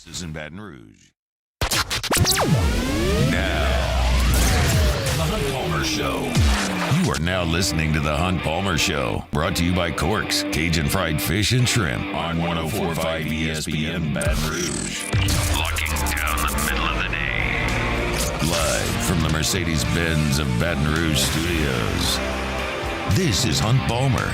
This is in Baton Rouge. Now, The Hunt Palmer Show. You are now listening to The Hunt Palmer Show, brought to you by Corks, Cajun Fried Fish and Shrimp on 104.5 ESPN Baton Rouge. Locking down the middle of the day. Live from the Mercedes-Benz of Baton Rouge studios. This is Hunt Palmer.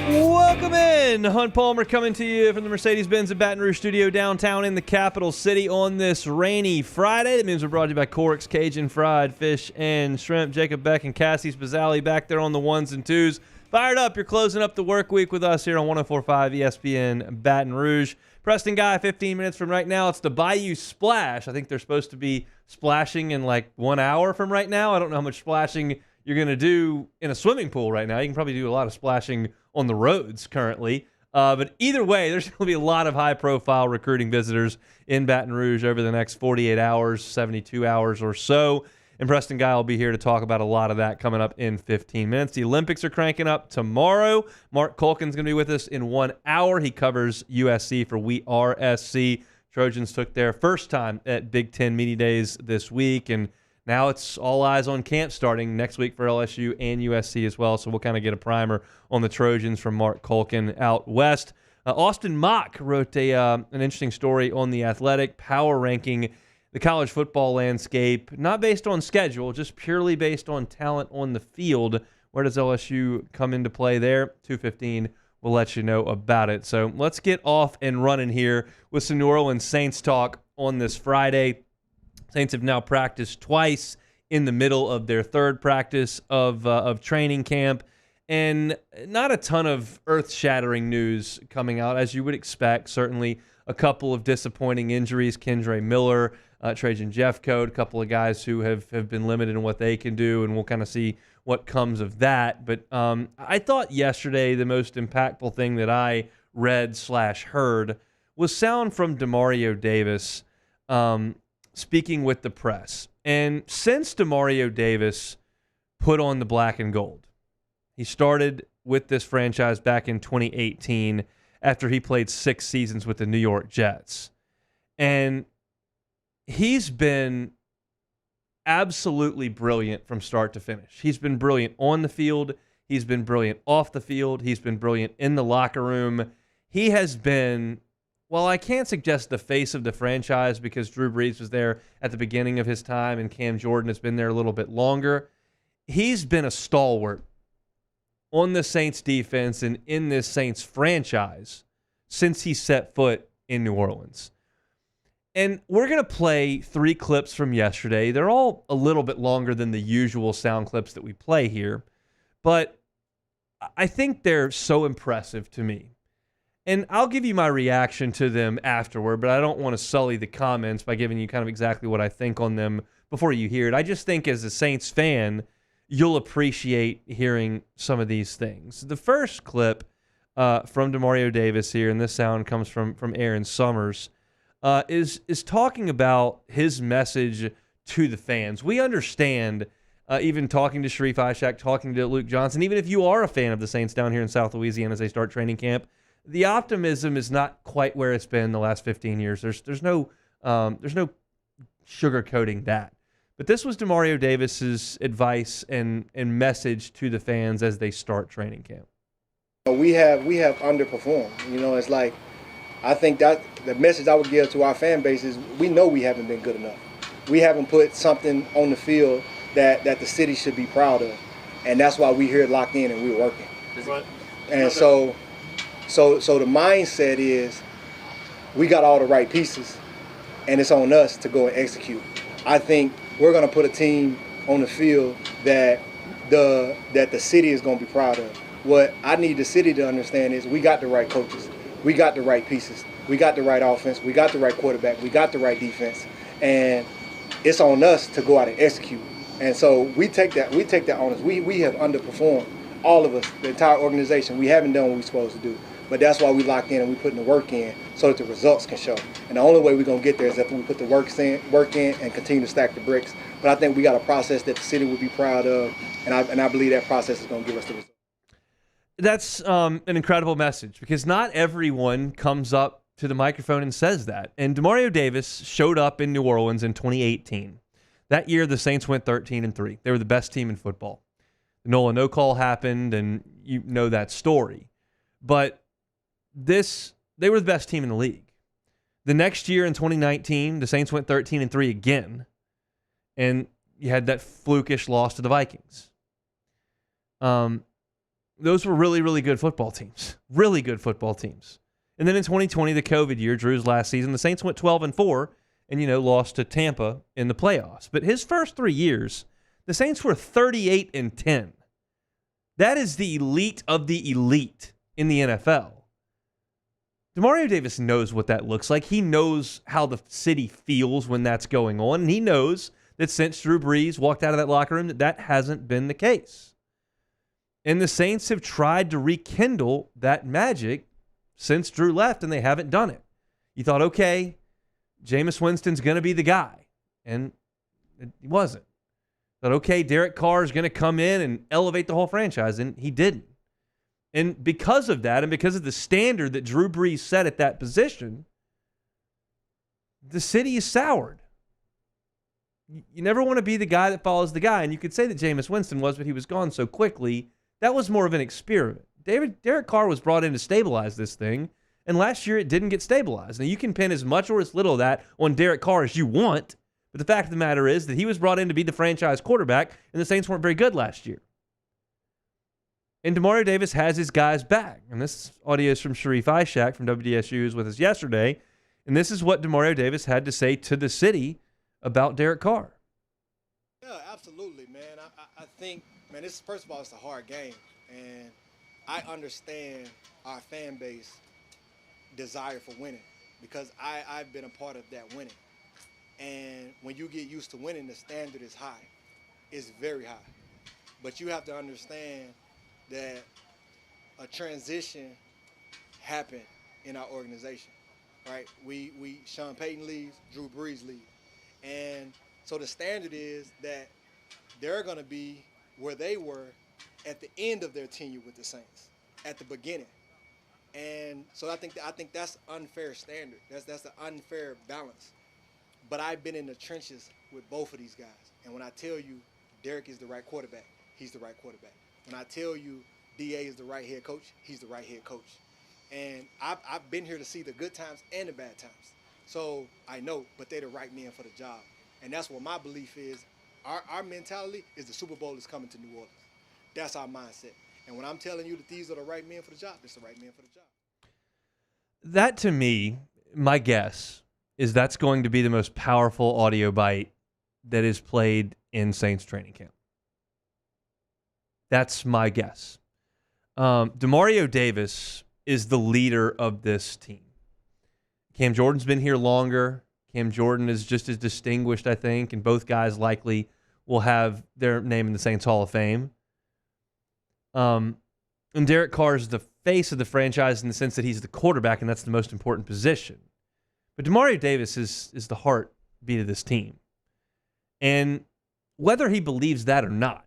Welcome in. Hunt Palmer coming to you from the Mercedes-Benz of Baton Rouge studio downtown in the capital city on this rainy Friday. That means we're brought to you by Corks, Cajun Fried Fish and Shrimp. Jacob Beck and Cassie Spazzali back there on the ones and twos. Fired up. You're closing up the work week with us here on 104.5 ESPN Baton Rouge. Preston Guy, 15 minutes from right now. It's the Bayou Splash. I think they're supposed to be splashing in like 1 hour from right now. I don't know how much splashing you're going to do in a swimming pool right now. You can probably do a lot of splashing on the roads currently. But either way, there's going to be a lot of high-profile recruiting visitors in Baton Rouge over the next 48 hours, 72 hours or so. And Preston Guy will be here to talk about a lot of that coming up in 15 minutes. The Olympics are cranking up tomorrow. Mark Culkin's going to be with us in 1 hour. He covers USC for We Are SC. Trojans took their first time at Big Ten Media Days this week, and now it's all eyes on camp starting next week for LSU and USC as well, so we'll kind of get a primer on the Trojans from Mark Culkin out west. Austin Mock wrote an interesting story on The Athletic, power ranking the college football landscape, not based on schedule, just purely based on talent on the field. Where does LSU come into play there? 2:15, we'll let you know about it. So let's get off and running here with some New Orleans Saints talk on this Friday. Saints have now practiced twice in the middle of their third practice of training camp, and not a ton of earth-shattering news coming out, as you would expect. Certainly a couple of disappointing injuries, Kendre Miller, Trajan Jeffcoat, a couple of guys who have been limited in what they can do, and we'll kind of see what comes of that. But I thought yesterday the most impactful thing that I read/heard was sound from Demario Davis, speaking with the press. And since Demario Davis put on the black and gold, he started with this franchise back in 2018 after he played 6 seasons with the New York Jets. And he's been absolutely brilliant from start to finish. He's been brilliant on the field. He's been brilliant off the field. He's been brilliant in the locker room. He has been, well, I can't suggest the face of the franchise because Drew Brees was there at the beginning of his time and Cam Jordan has been there a little bit longer. He's been a stalwart on the Saints defense and in this Saints franchise since he set foot in New Orleans. And we're going to play 3 clips from yesterday. They're all a little bit longer than the usual sound clips that we play here, but I think they're so impressive to me. And I'll give you my reaction to them afterward, but I don't want to sully the comments by giving you kind of exactly what I think on them before you hear it. I just think as a Saints fan, you'll appreciate hearing some of these things. The first clip from Demario Davis here, and this sound comes from Aaron Summers, is talking about his message to the fans. We understand, even talking to Sharif Ishak, talking to Luke Johnson, even if you are a fan of the Saints down here in South Louisiana as they start training camp, the optimism is not quite where it's been the last 15 years. There's no sugarcoating that. But this was Demario Davis's advice and message to the fans as they start training camp. We have underperformed. It's like, I think that the message I would give to our fan base is we know we haven't been good enough. We haven't put something on the field that the city should be proud of. And that's why we're here locked in and we're working. Right. And so the mindset is we got all the right pieces and it's on us to go and execute. I think we're going to put a team on the field that the city is going to be proud of. What I need the city to understand is we got the right coaches. We got the right pieces. We got the right offense. We got the right quarterback. We got the right defense. And it's on us to go out and execute. And so we take that on us. We have underperformed, all of us, the entire organization. We haven't done what we're supposed to do. But that's why we locked in and we putting the work in so that the results can show. And the only way we're going to get there is if we put the work in and continue to stack the bricks. But I think we got a process that the city would be proud of, and I believe that process is going to give us the results. That's an incredible message, because not everyone comes up to the microphone and says that. And Demario Davis showed up in New Orleans in 2018. That year, the Saints went 13-3. They were the best team in football. The Nola no call happened, and you know that story. But they were the best team in the league. The next year in 2019, the Saints went 13-3 again, and you had that flukish loss to the Vikings. Those were really, really good football teams. Really good football teams. And then in 2020, the COVID year, Drew's last season, the Saints went 12-4 and, lost to Tampa in the playoffs. But his first 3 years, the Saints were 38-10. That is the elite of the elite in the NFL. Demario Davis knows what that looks like. He knows how the city feels when that's going on. And he knows that since Drew Brees walked out of that locker room, that hasn't been the case. And the Saints have tried to rekindle that magic since Drew left, and they haven't done it. You thought, okay, Jameis Winston's going to be the guy. And he wasn't. Thought, okay, Derek Carr is going to come in and elevate the whole franchise, and he didn't. And because of that, and because of the standard that Drew Brees set at that position, the city is soured. You never want to be the guy that follows the guy. And you could say that Jameis Winston was, but he was gone so quickly. That was more of an experiment. Derek Carr was brought in to stabilize this thing, and last year it didn't get stabilized. Now, you can pin as much or as little of that on Derek Carr as you want, but the fact of the matter is that he was brought in to be the franchise quarterback, and the Saints weren't very good last year. And Demario Davis has his guys back. And this audio is from Sharif Ishak from WDSU, who was with us yesterday, and this is what Demario Davis had to say to the city about Derek Carr. Yeah, absolutely, man. I think, man, first of all, it's a hard game. And I understand our fan base desire for winning, because I've been a part of that winning. And when you get used to winning, the standard is high. It's very high. But you have to understand that a transition happened in our organization, right? Sean Payton leaves, Drew Brees leaves. And so the standard is that they're going to be where they were at the end of their tenure with the Saints, at the beginning. And so I think that's unfair standard. That's an unfair balance. But I've been in the trenches with both of these guys. And when I tell you Derek is the right quarterback, he's the right quarterback. When I tell you DA is the right head coach, he's the right head coach. And I've been here to see the good times and the bad times. So I know, but they're the right men for the job. And that's what my belief is. Our mentality is the Super Bowl is coming to New Orleans. That's our mindset. And when I'm telling you that these are the right men for the job, it's the right men for the job. That, to me, my guess is that's going to be the most powerful audio bite that is played in Saints training camp. That's my guess. Demario Davis is the leader of this team. Cam Jordan's been here longer. Cam Jordan is just as distinguished, I think, and both guys likely will have their name in the Saints Hall of Fame. And Derek Carr is the face of the franchise in the sense that he's the quarterback, and that's the most important position. But Demario Davis is the heartbeat of this team. And whether he believes that or not,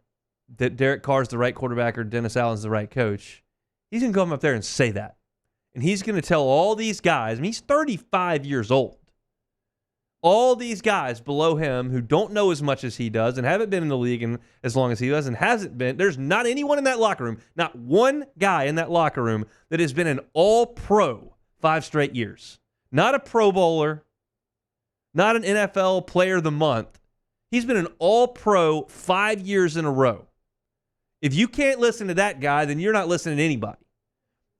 that Derek Carr is the right quarterback or Dennis Allen's the right coach, he's going to come up there and say that. And he's going to tell all these guys, I mean, he's 35 years old, all these guys below him who don't know as much as he does and haven't been in the league as long as he does and hasn't been, there's not anyone in that locker room, not one guy in that locker room that has been an all-pro 5 straight years. Not a Pro Bowler, not an NFL Player of the Month. He's been an all-pro 5 years in a row. If you can't listen to that guy, then you're not listening to anybody.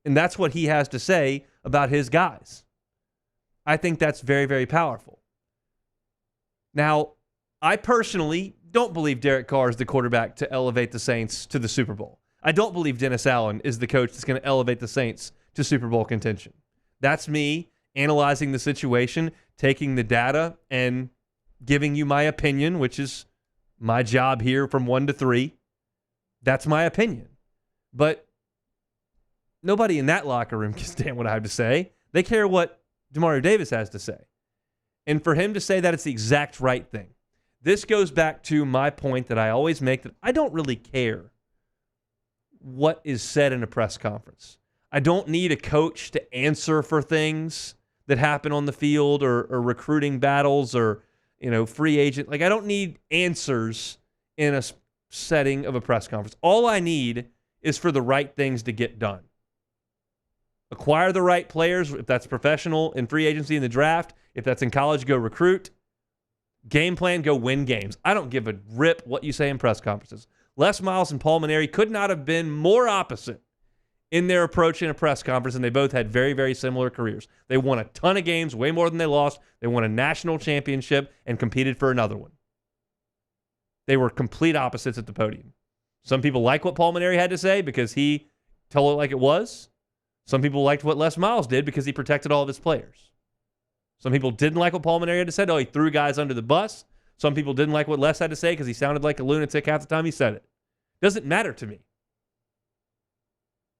And that's what he has to say about his guys. I think that's very, very powerful. Now, I personally don't believe Derek Carr is the quarterback to elevate the Saints to the Super Bowl. I don't believe Dennis Allen is the coach that's going to elevate the Saints to Super Bowl contention. That's me analyzing the situation, taking the data, and giving you my opinion, which is my job here from 1 to 3. That's my opinion. But Nobody in that locker room can stand what I have to say. They care what Demario Davis has to say. And for him to say that, it's the exact right thing. This goes back to my point that I always make, that I don't really care what is said in a press conference. I don't need a coach to answer for things that happen on the field or recruiting battles or, free agent. Like, I don't need answers in a setting of a press conference. All I need is for the right things to get done. Acquire the right players, if that's professional in free agency in the draft. If that's in college, go recruit. Game plan, go win games. I don't give a rip what you say in press conferences. Les Miles and Paul Mainieri could not have been more opposite in their approach in a press conference, and they both had very, very similar careers. They won a ton of games, way more than they lost. They won a national championship and competed for another one. They were complete opposites at the podium. Some people like what Paul Mainieri had to say because he told it like it was. Some people liked what Les Miles did because he protected all of his players. Some people didn't like what Paul Mainieri had to say. Oh, he threw guys under the bus. Some people didn't like what Les had to say because he sounded like a lunatic half the time he said it. Doesn't matter to me.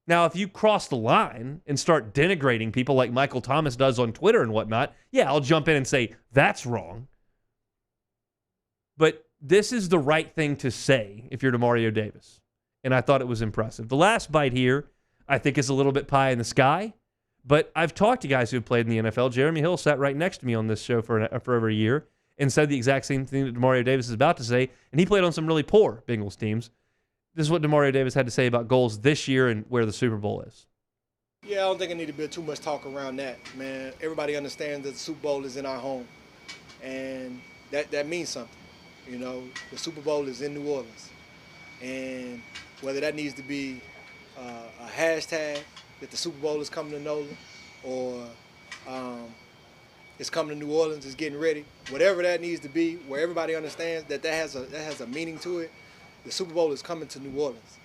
Now, if you cross the line and start denigrating people like Michael Thomas does on Twitter and whatnot, yeah, I'll jump in and say, that's wrong. But this is the right thing to say if you're Demario Davis. And I thought it was impressive. The last bite here, I think, is a little bit pie in the sky. But I've talked to guys who have played in the NFL. Jeremy Hill sat right next to me on this show for over a year and said the exact same thing that Demario Davis is about to say. And he played on some really poor Bengals teams. This is what Demario Davis had to say about goals this year and where the Super Bowl is. Yeah, I don't think I need to build too much talk around that, man. Everybody understands that the Super Bowl is in our home. And that means something. The Super Bowl is in New Orleans. And whether that needs to be a hashtag that the Super Bowl is coming to NOLA or it's coming to New Orleans, it's getting ready, whatever that needs to be, where everybody understands that has a meaning to it, the Super Bowl is coming to New Orleans.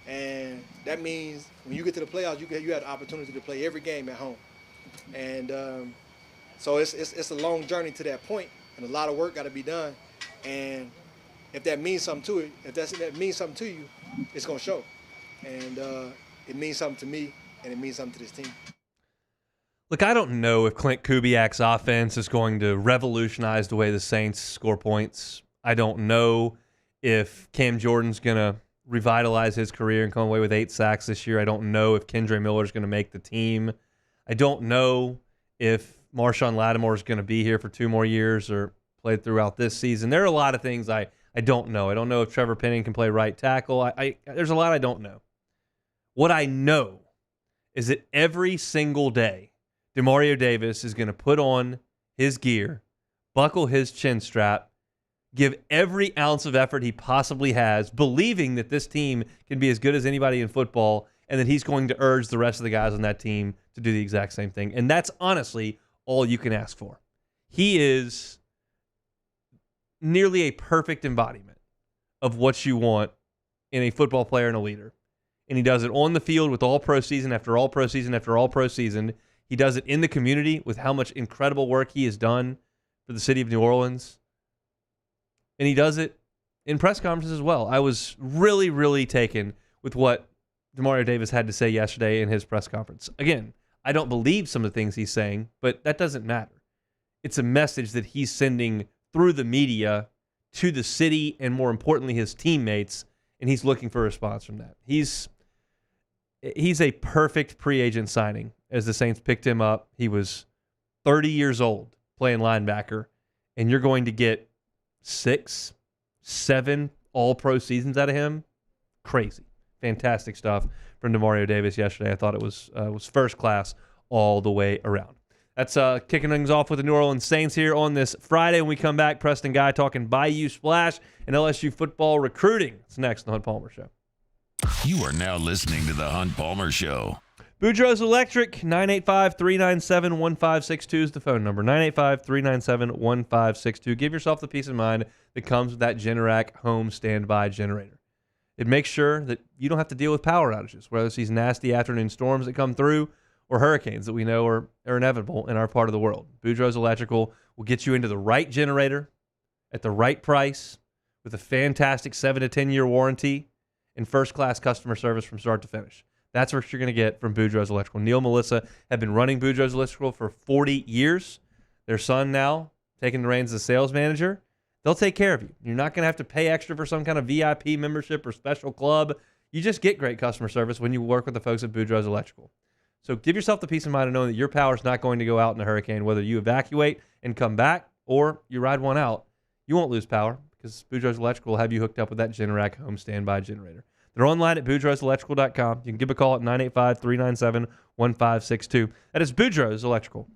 And that means when you get to the playoffs, you have the opportunity to play every game at home. And so it's a long journey to that point, and a lot of work got to be done. And if that means something to it, if that means something to you, it's going to show. And it means something to me, and it means something to this team. Look, I don't know if Clint Kubiak's offense is going to revolutionize the way the Saints score points. I don't know if Cam Jordan's going to revitalize his career and come away with 8 sacks this year. I don't know if Kendre Miller's going to make the team. I don't know if Marshawn Lattimore is going to be here for 2 more years or play throughout this season. There are a lot of things I don't know. I don't know if Trevor Penning can play right tackle. There's a lot I don't know. What I know is that every single day, Demario Davis is going to put on his gear, buckle his chin strap, give every ounce of effort he possibly has, believing that this team can be as good as anybody in football, and that he's going to urge the rest of the guys on that team to do the exact same thing. And that's honestly all you can ask for. He is nearly a perfect embodiment of what you want in a football player and a leader. And he does it on the field with all-pro season after all-pro season after all-pro season. He does it in the community with how much incredible work he has done for the city of New Orleans. And he does it in press conferences as well. I was really, really taken with what Demario Davis had to say yesterday in his press conference. Again, I don't believe some of the things he's saying, but that doesn't matter. It's a message that he's sending through the media to the city and, more importantly, his teammates, and he's looking for a response from that. He's a perfect pre-agent signing as the Saints picked him up. He was 30 years old playing linebacker, and you're going to get 6, 7 all-pro seasons out of him. Crazy. Fantastic stuff from Demario Davis yesterday. I thought it was first class all the way around. That's kicking things off with the New Orleans Saints here on this Friday. When we come back, Preston Guy talking Bayou Splash and LSU football recruiting. It's next on the Hunt Palmer Show. You are now listening to the Hunt Palmer Show. Boudreaux's Electric, 985-397-1562 is the phone number. 985-397-1562. Give yourself the peace of mind that comes with that Generac home standby generator. It makes sure that you don't have to deal with power outages, whether it's these nasty afternoon storms that come through or hurricanes that we know are inevitable in our part of the world. Boudreaux's Electrical will get you into the right generator at the right price with a fantastic 7 to 10 year warranty and first-class customer service from start to finish. That's what you're going to get from Boudreaux's Electrical. Neil and Melissa have been running Boudreaux's Electrical for 40 years. Their son now taking the reins as a sales manager. They'll take care of you. You're not going to have to pay extra for some kind of VIP membership or special club. You just get great customer service when you work with the folks at Boudreaux's Electrical. So give yourself the peace of mind of knowing that your power is not going to go out in a hurricane, whether you evacuate and come back or you ride one out. You won't lose power because Boudreaux's Electrical will have you hooked up with that Generac home standby generator. They're online at boudreauxelectrical.com. You can give a call at 985-397-1562. That is Boudreaux's Electrical.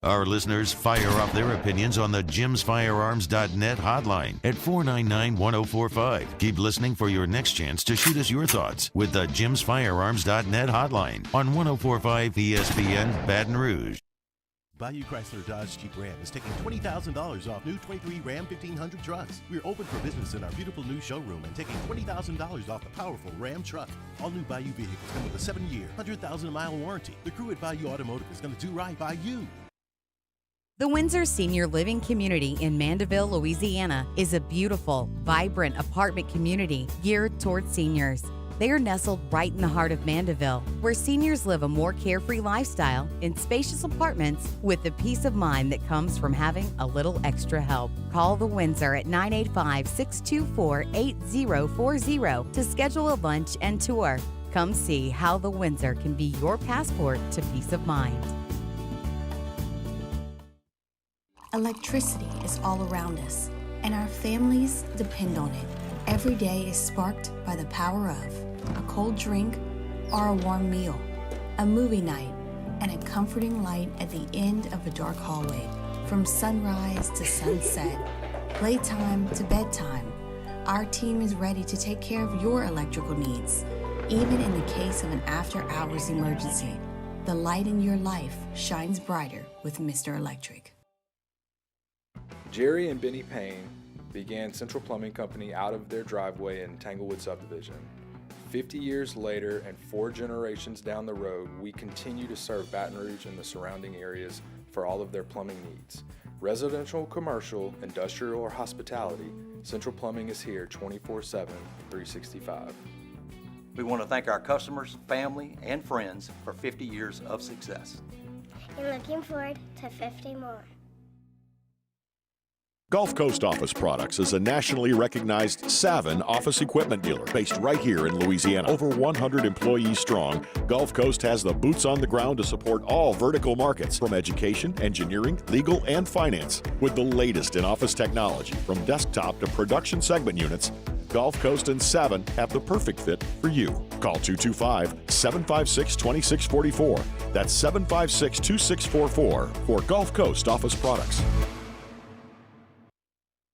Our listeners fire off their opinions on the jimsfirearms.net hotline at 499-1045. Keep listening for your next chance to shoot us your thoughts with the jimsfirearms.net hotline on 1045 ESPN Baton Rouge. Bayou Chrysler Dodge Jeep Ram is taking $20,000 off new 23 Ram 1500 trucks. We're open for business in our beautiful new showroom and taking $20,000 off the powerful Ram truck. All new Bayou vehicles come with a 7-year, 100,000-mile warranty. The crew at Bayou Automotive is going to do right by you. The Windsor Senior Living Community in Mandeville, Louisiana is a beautiful, vibrant apartment community geared towards seniors. They are nestled right in the heart of Mandeville, where seniors live a more carefree lifestyle in spacious apartments with the peace of mind that comes from having a little extra help. Call the Windsor at 985-624-8040 to schedule a lunch and tour. Come see how the Windsor can be your passport to peace of mind. Electricity is all around us, and our families depend on it. Every day is sparked by the power of a cold drink or a warm meal, a movie night, and a comforting light at the end of a dark hallway. From sunrise to sunset, playtime to bedtime, our team is ready to take care of your electrical needs. Even in the case of an after-hours emergency, the light in your life shines brighter with Mr. Electric. Jerry and Benny Payne began Central Plumbing Company out of their driveway in Tanglewood Subdivision. 50 years later and 4 generations down the road, we continue to serve Baton Rouge and the surrounding areas for all of their plumbing needs. Residential, commercial, industrial, or hospitality, Central Plumbing is here 24/7, 365. We want to thank our customers, family, and friends for 50 years of success. And looking forward to 50 more. Gulf Coast Office Products is a nationally recognized Savin office equipment dealer based right here in Louisiana. Over 100 employees strong, Gulf Coast has the boots on the ground to support all vertical markets, from education, engineering, legal, and finance. With the latest in office technology, from desktop to production segment units, Gulf Coast and Savin have the perfect fit for you. Call 225-756-2644. That's 756-2644 for Gulf Coast Office Products.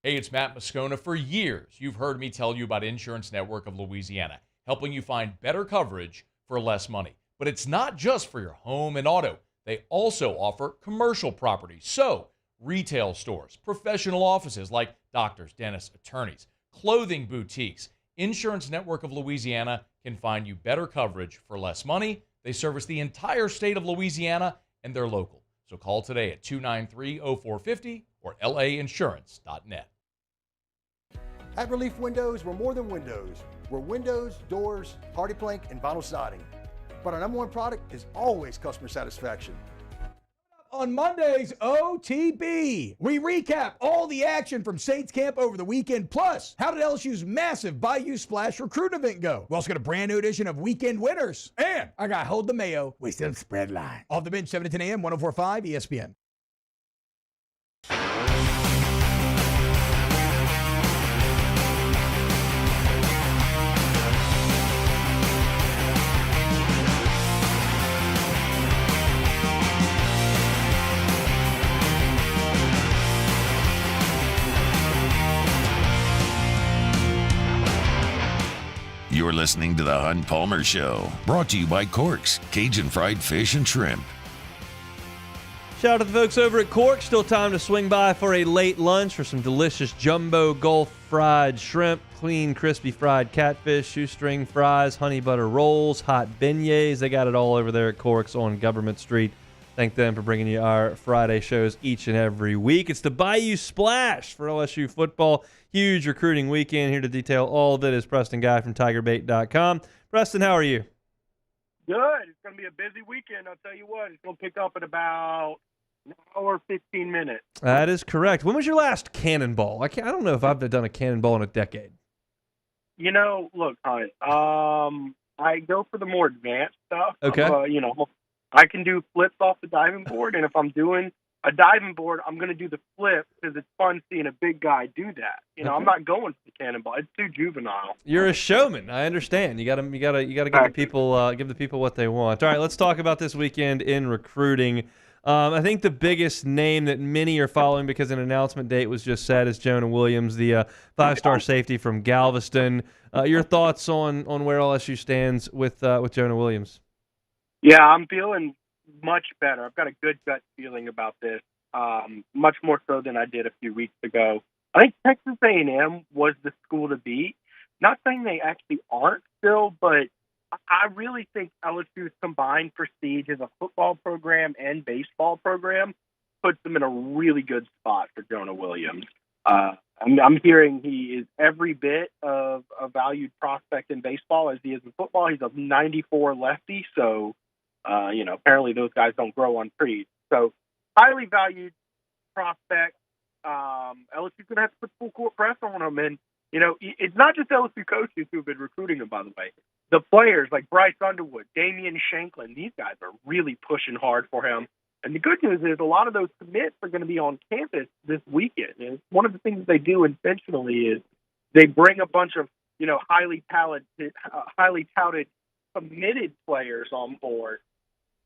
Hey, it's Matt Moscona. For years, you've heard me tell you about Insurance Network of Louisiana, helping you find better coverage for less money. But it's not just for your home and auto. They also offer commercial property. So, retail stores, professional offices like doctors, dentists, attorneys, clothing boutiques. Insurance Network of Louisiana can find you better coverage for less money. They service the entire state of Louisiana, and they're local. So call today at 293-0450 or lainsurance.net. At Relief Windows, we're more than windows. We're windows, doors, hardy plank, and vinyl siding. But our number one product is always customer satisfaction. On Monday's OTB, we recap all the action from Saints camp over the weekend. Plus, how did LSU's massive Bayou Splash recruit event go? We also got a brand new edition of Weekend Winners. And I got Hold the Mayo with some spread line. Off the bench, 7 to 10 a.m., 104.5 ESPN. You're listening to The Hunt Palmer Show, brought to you by Corks, Cajun Fried Fish and Shrimp. Shout out to the folks over at Cork. Still time to swing by for a late lunch for some delicious jumbo Gulf fried shrimp, clean, crispy fried catfish, shoestring fries, honey butter rolls, hot beignets. They got it all over there at Cork's on Government Street. Thank them for bringing you our Friday shows each and every week. It's the Bayou Splash for LSU football. Huge recruiting weekend. Here to detail all of it is Preston Guy from TigerBait.com. Preston, how are you? Good. It's going to be a busy weekend. I'll tell you what. It's going to pick up in about an hour, 15 minutes. That is correct. When was your last cannonball? I don't know if I've done a cannonball in a decade. You know, look, Hunt, I go for the more advanced stuff. Okay. You know, I can do flips off the diving board, and if I'm doing a diving board, I'm going to do the flip because it's fun seeing a big guy do that. You know, Okay. I'm not going for the cannonball. It's too juvenile. You're a showman. I understand. You got to give the people what they want. All right, let's talk about this weekend in recruiting. I think the biggest name that many are following because an announcement date was just set is Jonah Williams, the five-star safety from Galveston. Your thoughts on where LSU stands with Jonah Williams? Yeah, I'm feeling much better. I've got a good gut feeling about this, much more so than I did a few weeks ago. I think Texas A&M was the school to beat. Not saying they actually aren't still, but I really think LSU's combined prestige as a football program and baseball program puts them in a really good spot for Jonah Williams. I'm hearing he is every bit of a valued prospect in baseball as he is in football. He's a 94 lefty, so apparently those guys don't grow on trees. So highly valued prospect. LSU's going to have to put full court press on him. And, it's not just LSU coaches who've been recruiting him, by the way. The players like Bryce Underwood, Damian Shanklin, these guys are really pushing hard for him. And the good news is a lot of those commits are going to be on campus this weekend. And one of the things they do intentionally is they bring a bunch of, highly touted committed players on board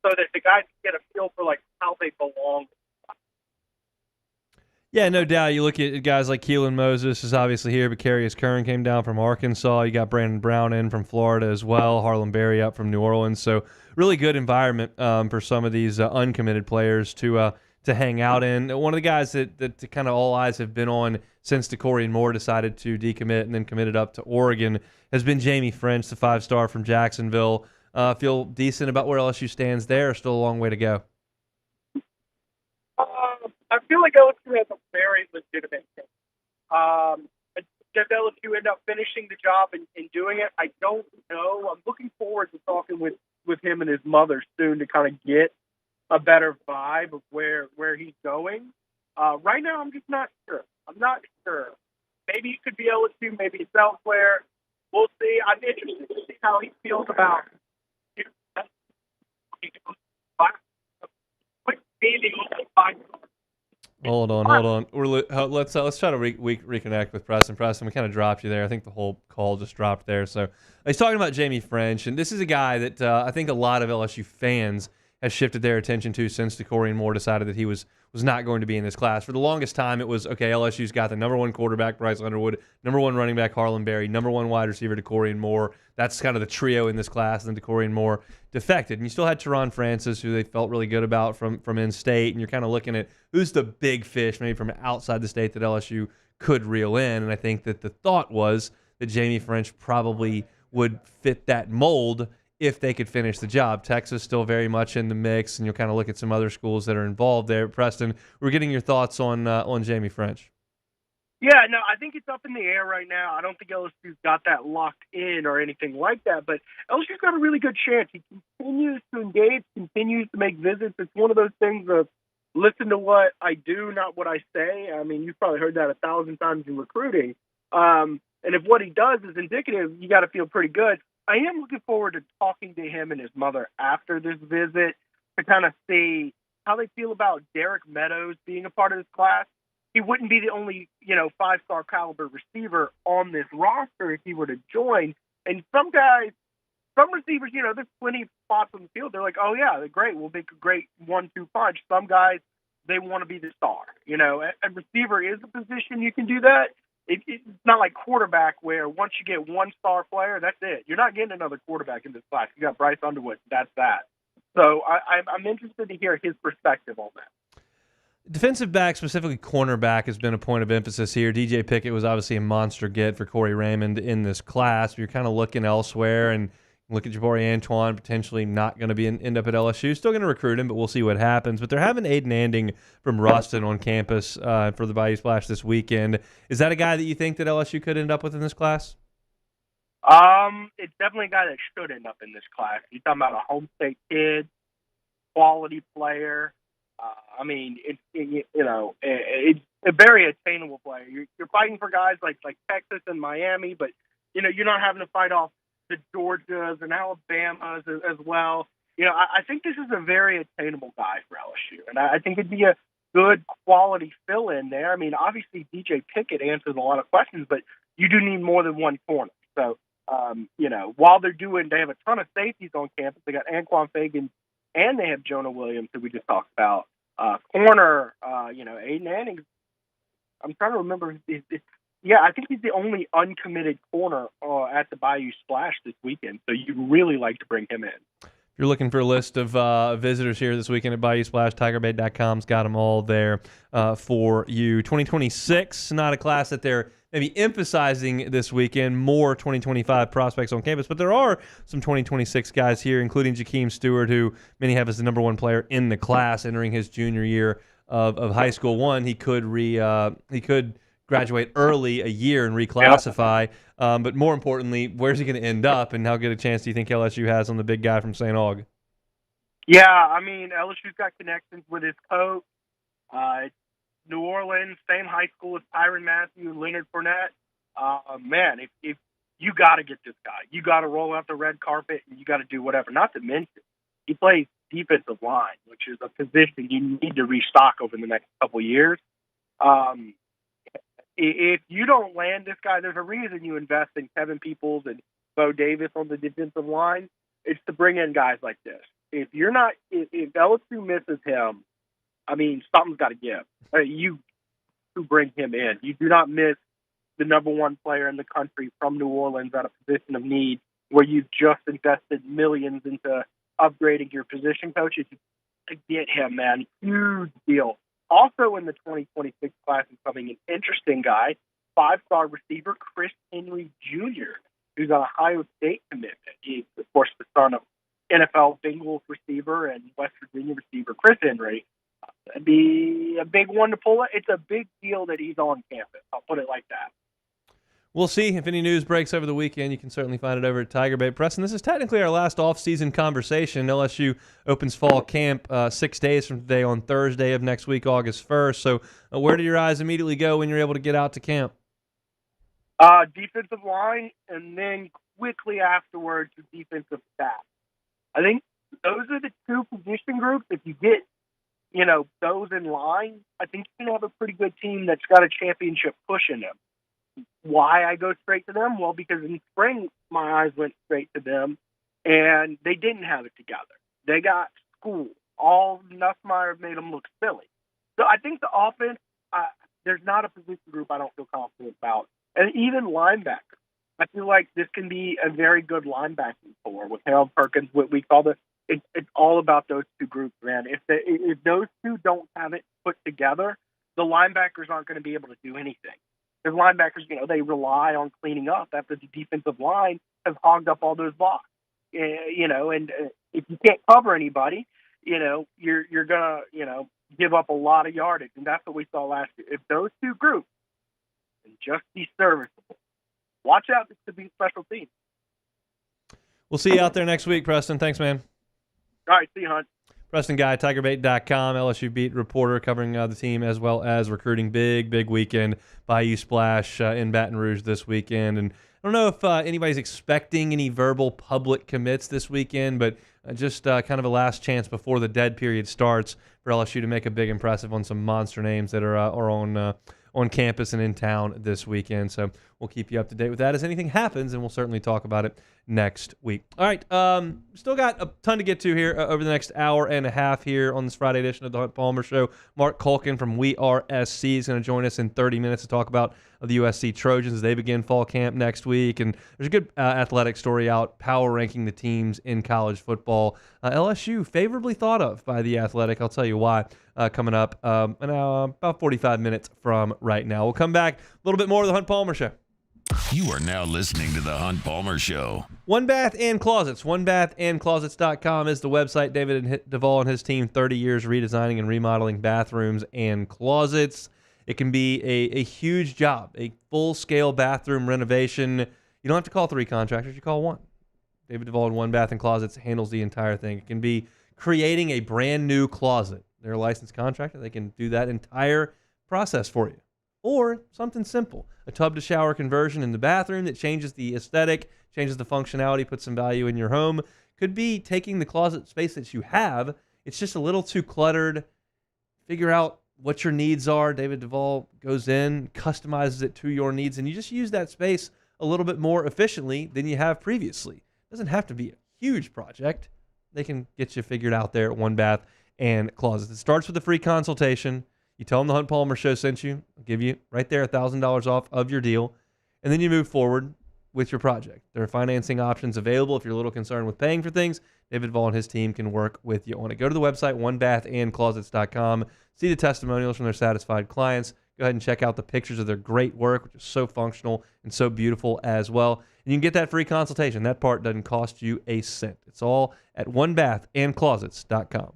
so that the guys can get a feel for how they belong. Yeah, no doubt. You look at guys like Keelan Moses is obviously here, but Carius Kern came down from Arkansas. You got Brandon Brown in from Florida as well. Harlem Berry up from New Orleans. So really good environment for some of these uncommitted players to hang out in. One of the guys that kind of all eyes have been on since DeCorian Moore decided to decommit and then committed up to Oregon has been Jamie French, the five-star from Jacksonville. Feel decent about where LSU stands there, or still a long way to go? I feel like LSU has a very legitimate thing. Does LSU end up finishing the job and doing it? I don't know. I'm looking forward to talking with him and his mother soon to kind of get a better vibe of where he's going. Right now, I'm just not sure. I'm not sure. Maybe it could be LSU, maybe it's elsewhere. We'll see. I'm interested to see how he feels about Hold on. Let's try to reconnect with Preston. Preston, we kind of dropped you there. I think the whole call just dropped there. So he's talking about Jamie French, and this is a guy that I think a lot of LSU fans have shifted their attention to since DeCorian Moore decided that he was not going to be in this class. For the longest time, it was, okay, LSU's got the number one quarterback, Bryce Underwood, number one running back, Harlem Berry, number one wide receiver, DeCorian Moore. That's kind of the trio in this class, and then DeCorian Moore defected. And you still had Teron Francis, who they felt really good about from in-state, and you're kind of looking at who's the big fish maybe from outside the state that LSU could reel in. And I think that the thought was that Jamie French probably would fit that mold if they could finish the job. Texas still very much in the mix, and you'll kind of look at some other schools that are involved there. Preston, we're getting your thoughts on Jamie French. Yeah, no, I think it's up in the air right now. I don't think LSU's got that locked in or anything like that, but LSU's got a really good chance. He continues to engage, continues to make visits. It's one of those things of listen to what I do, not what I say. I mean, you've probably heard that 1,000 times in recruiting. And if what he does is indicative, you got to feel pretty good. I am looking forward to talking to him and his mother after this visit to kind of see how they feel about Derek Meadows being a part of this class. He wouldn't be the only, five-star caliber receiver on this roster if he were to join. And some receivers, there's plenty of spots on the field. They're like, oh, yeah, they're great. We'll make a great 1-2 punch. Some guys, they want to be the star. A receiver is a position you can do that. It's not like quarterback where once you get one star player, that's it. You're not getting another quarterback in this class. You got Bryce Underwood. That's that. So I'm interested to hear his perspective on that. Defensive back, specifically cornerback, has been a point of emphasis here. DJ Pickett was obviously a monster get for Corey Raymond in this class. You're kind of looking elsewhere, and look at Jabari Antoine, potentially not going to end up at LSU. Still going to recruit him, but we'll see what happens. But they're having Aiden Anding from Ruston on campus for the Bayou Splash this weekend. Is that a guy that you think that LSU could end up with in this class? It's definitely a guy that should end up in this class. You're talking about a home state kid, quality player. It's a very attainable player. You're fighting for guys like Texas and Miami, but you're not having to fight off the Georgias and Alabamas as well. I think this is a very attainable guy for LSU, and I think it'd be a good quality fill in there. I mean, obviously DJ Pickett answers a lot of questions, but you do need more than one corner. So, while they have a ton of safeties on campus. They got Anquan Fagan and they have Jonah Williams, who we just talked about. Corner, Aiden Annings. I'm trying to remember. I think he's the only uncommitted corner at the Bayou Splash this weekend. So you really like to bring him in. If you're looking for a list of visitors here this weekend at Bayou Splash, TigerBait.com's got them all there for you. 2026, not a class that they're maybe emphasizing this weekend, more 2025 prospects on campus, but there are some 2026 guys here, including Jakeem Stewart, who many have as the number one player in the class entering his junior year of high school. One, he could graduate early a year and reclassify, but more importantly, where's he going to end up, and how good a chance do you think LSU has on the big guy from St. Aug? Yeah, I mean, LSU's got connections with his coach. New Orleans, same high school as Tyrann Mathieu and Leonard Fournette. Man, if you got to get this guy, you got to roll out the red carpet and you got to do whatever. Not to mention, he plays defensive line, which is a position you need to restock over the next couple of years. If you don't land this guy, there's a reason you invest in Kevin Peoples and Bo Davis on the defensive line. It's to bring in guys like this. If LSU misses him, I mean, something's got to give. You bring him in. You do not miss the number one player in the country from New Orleans at a position of need where you've just invested millions into upgrading your position coaches. To get him, man, huge deal. Also in the 2026 class is coming an interesting guy, 5-star receiver Chris Henry Jr., who's on Ohio State commitment. He's, of course, the son of NFL Bengals receiver and West Virginia receiver Chris Henry. It'd be a big one to pull it. It's a big deal that he's on campus. I'll put it like that. We'll see if any news breaks over the weekend. You can certainly find it over at Tiger Bait Press. And this is technically our last off-season conversation. LSU opens fall camp 6 days from today on Thursday of next week, August 1st. So where do your eyes immediately go when you're able to get out to camp? Defensive line, and then quickly afterwards, the defensive staff. I think those are the two position groups. If you get those in line, I think you can have a pretty good team that's got a championship push in them. Why I go straight to them? Well, because in spring, my eyes went straight to them, and they didn't have it together. They got school. All Nussmeier made them look silly. So I think the offense, there's not a position group I don't feel confident about. And even linebacker. I feel like this can be a very good linebacking core with Harold Perkins. What we call it's all about those two groups, man. If those two don't have it put together, the linebackers aren't going to be able to do anything. Because linebackers, they rely on cleaning up after the defensive line has hogged up all those blocks. And if you can't cover anybody, you're going to, give up a lot of yardage. And that's what we saw last year. If those two groups can just be serviceable, watch out, this could be a special team. We'll see you out there next week, Preston. Thanks, man. All right, see you, Hunt. Preston Guy, TigerBait.com, LSU beat reporter covering the team as well as recruiting. Big weekend. Bayou Splash in Baton Rouge this weekend. And I don't know if anybody's expecting any verbal public commits this weekend, but just kind of a last chance before the dead period starts for LSU to make a big impressive on some monster names that are on campus and in town this weekend. So we'll keep you up to date with that as anything happens, and we'll certainly talk about it next week. All right, still got a ton to get to here over the next hour and a half here on this Friday edition of the Hunt Palmer Show. Mark Culkin from We Are SC is going to join us in 30 minutes to talk about the USC Trojans as they begin fall camp next week. And there's a good athletic story out power ranking the teams in college football. LSU favorably thought of by The Athletic. I'll tell you why coming up in about 45 minutes from right now. We'll come back a little bit more of the Hunt Palmer Show. You are now listening to the Hunt Palmer Show. One Bath and Closets. OneBathAndClosets.com is the website. David Duvall and his team, 30 years redesigning and remodeling bathrooms and closets. It can be a huge job, a full-scale bathroom renovation. You don't have to call 3 contractors. You call 1. David Duvall and One Bath and Closets handles the entire thing. It can be creating a brand new closet. They're a licensed contractor. They can do that entire process for you. Or something simple, a tub to shower conversion in the bathroom that changes the aesthetic, changes the functionality, puts some value in your home. Could be taking the closet space that you have. It's just a little too cluttered. Figure out what your needs are. David Duvall goes in, customizes it to your needs, and you just use that space a little bit more efficiently than you have previously. It doesn't have to be a huge project. They can get you figured out there at One Bath and Closets. It starts with a free consultation. You tell them the Hunt Palmer Show sent you. I'll give you right there $1,000 off of your deal. And then you move forward with your project. There are financing options available if you're a little concerned with paying for things. David Vaughn and his team can work with you on it. Go to the website, onebathandclosets.com. See the testimonials from their satisfied clients. Go ahead and check out the pictures of their great work, which is so functional and so beautiful as well. And you can get that free consultation. That part doesn't cost you a cent. It's all at onebathandclosets.com.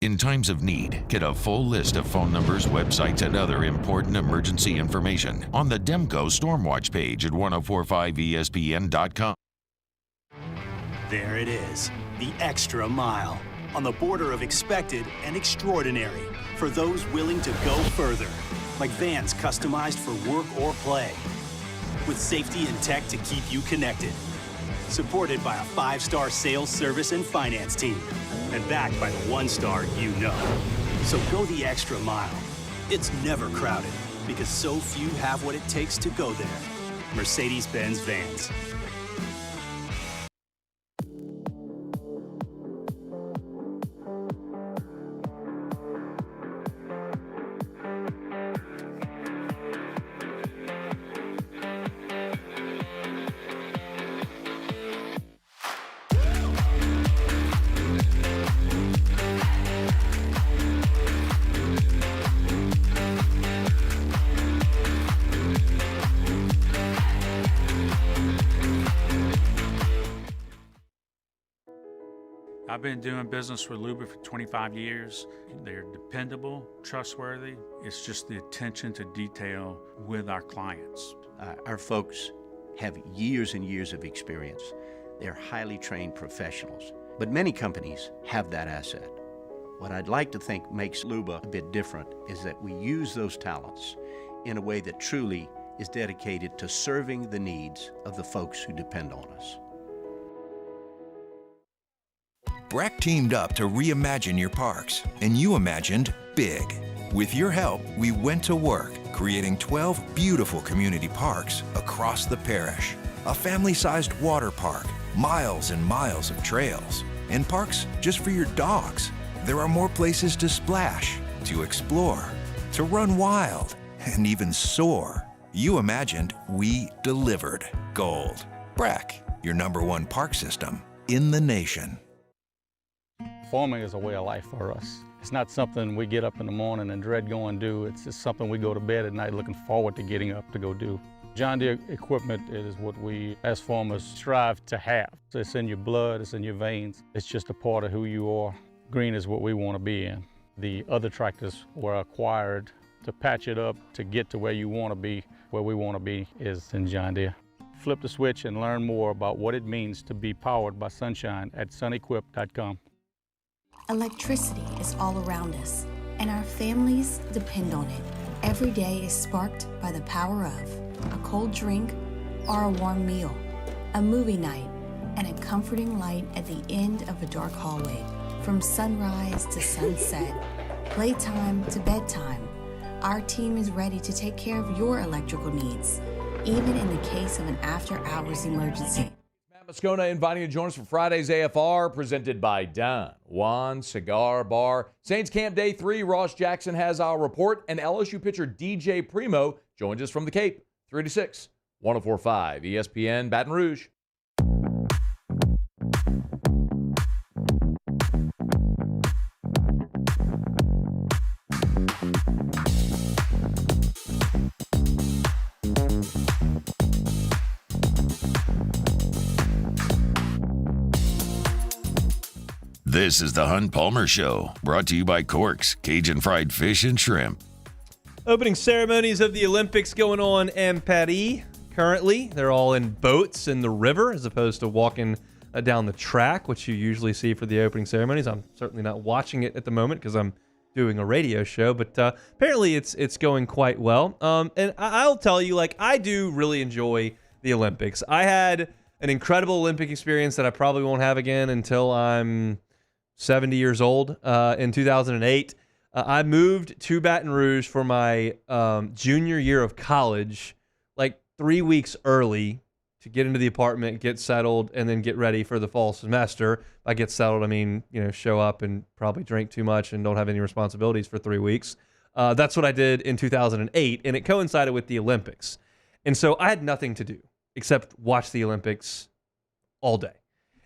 In times of need, get a full list of phone numbers, websites, and other important emergency information on the Demco Stormwatch page at 1045ESPN.com. There it is, the extra mile, on the border of expected and extraordinary for those willing to go further, like vans customized for work or play, with safety and tech to keep you connected. Supported by a 5-star sales, service, and finance team, and backed by the 1-star you know. So go the extra mile. It's never crowded, because so few have what it takes to go there. Mercedes-Benz Vans. I've been doing business with Luba for 25 years. They're dependable, trustworthy. It's just the attention to detail with our clients. Our folks have years and years of experience. They're highly trained professionals, but many companies have that asset. What I'd like to think makes Luba a bit different is that we use those talents in a way that truly is dedicated to serving the needs of the folks who depend on us. BRAC teamed up to reimagine your parks, and you imagined big. With your help, we went to work, creating 12 beautiful community parks across the parish. A family-sized water park, miles and miles of trails, and parks just for your dogs. There are more places to splash, to explore, to run wild, and even soar. You imagined, we delivered. Gold. BRAC, your #1 park system in the nation. Farming is a way of life for us. It's not something we get up in the morning and dread going do. It's just something we go to bed at night looking forward to getting up to go do. John Deere equipment is what we as farmers strive to have. It's in your blood, it's in your veins. It's just a part of who you are. Green is what we want to be in. The other tractors were acquired to patch it up to get to where you want to be. Where we want to be is in John Deere. Flip the switch and learn more about what it means to be powered by sunshine at sunequip.com. Electricity is all around us, and our families depend on it. Every day is sparked by the power of a cold drink or a warm meal, a movie night, and a comforting light at the end of a dark hallway. From sunrise to sunset, playtime to bedtime, our team is ready to take care of your electrical needs, even in the case of an after-hours emergency. Moscona inviting you to join us for Friday's AFR, presented by Don Juan Cigar Bar. Saints Camp Day 3, Ross Jackson has our report, and LSU pitcher DJ Primo joins us from the Cape, 3 to 6, 104.5 ESPN Baton Rouge. This is the Hunt Palmer Show, brought to you by Corks, Cajun Fried Fish and Shrimp. Opening ceremonies of the Olympics going on in Paris. currently. They're all in boats in the river as opposed to walking down the track, which you usually see for the opening ceremonies. I'm certainly not watching it at the moment because I'm doing a radio show, but apparently it's going quite well. And I'll tell you, like, I do really enjoy the Olympics. I had an incredible Olympic experience that I probably won't have again until I'm 70 years old. In 2008, I moved to Baton Rouge for my junior year of college, like 3 weeks early, to get into the apartment, get settled, and then get ready for the fall semester. By get settled, I mean, show up and probably drink too much and don't have any responsibilities for 3 weeks. That's what I did in 2008, and it coincided with the Olympics. And so I had nothing to do except watch the Olympics all day.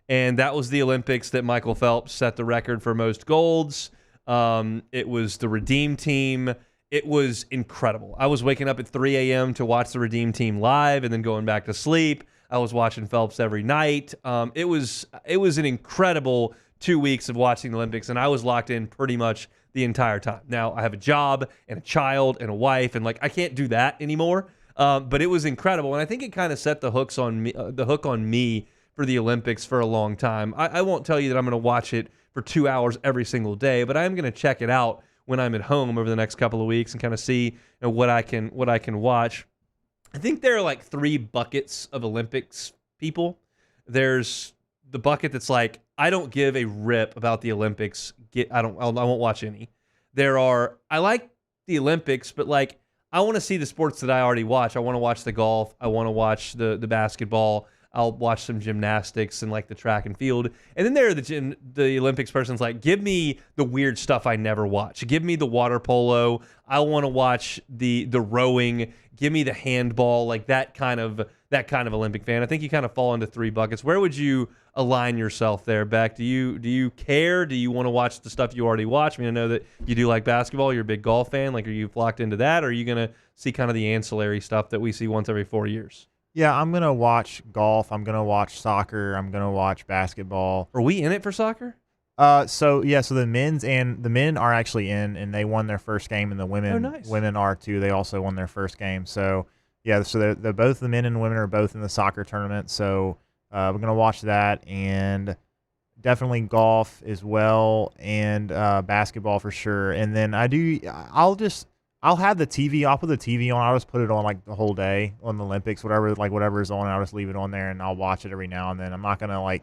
And that was the Olympics that Michael Phelps set the record for most golds. It was the Redeem Team. It was incredible. I was waking up at 3 a.m. to watch the Redeem Team live and then going back to sleep. I was watching Phelps every night. It was an incredible 2 weeks of watching the Olympics, and I was locked in pretty much the entire time. Now, I have a job and a child and a wife, and I can't do that anymore. But it was incredible, and I think it kind of set the hook on me for the Olympics for a long time. I won't tell you that I'm going to watch it for 2 hours every single day, but I'm going to check it out when I'm at home over the next couple of weeks and kind of see what I can watch. I think there are like 3 buckets of Olympics people. There's the bucket that's like, I don't give a rip about the Olympics. I won't watch any. I like the Olympics, but I want to see the sports that I already watch. I want to watch the golf. I want to watch the basketball. I'll watch some gymnastics and the track and field. And then there are the Olympics person's like, give me the weird stuff I never watch. Give me the water polo. I want to watch the rowing. Give me the handball, that kind of Olympic fan. I think you kind of fall into 3 buckets. Where would you align yourself there, Beck? Do you care? Do you want to watch the stuff you already watch? I mean, I know that you do like basketball. You're a big golf fan. Are you locked into that? Or are you going to see kind of the ancillary stuff that we see once every 4 years? Yeah, I'm going to watch golf. I'm going to watch soccer. I'm going to watch basketball. Are we in it for soccer? So the men are actually in, and they won their first game, and the women are too. They also won their first game. So yeah, so they're both, the men and women are both in the soccer tournament. So we're going to watch that, and definitely golf as well, and basketball for sure. And then I'll have the TV. I'll put the TV on. I'll just put it on the whole day on the Olympics, whatever is on. I'll just leave it on there, and I'll watch it every now and then. I'm not gonna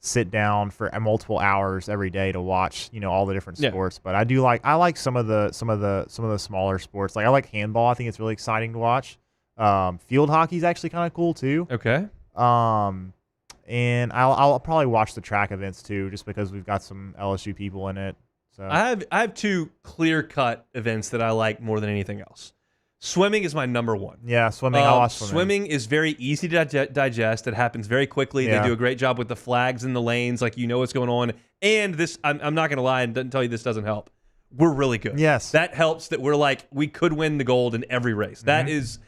sit down for multiple hours every day to watch all the different sports. But I like some of the smaller sports. I like handball. I think it's really exciting to watch. Field hockey is actually kind of cool too. Okay. And I'll probably watch the track events too, just because we've got some LSU people in it. So I have 2 clear-cut events that I like more than anything else. Swimming is my number 1. Yeah, swimming. I'll watch swimming. Swimming is very easy to digest. It happens very quickly. Yeah. They do a great job with the flags in the lanes. What's going on. And this, I'm not going to lie and tell you this doesn't help. We're really good. Yes. That helps that we're we could win the gold in every race. Mm-hmm.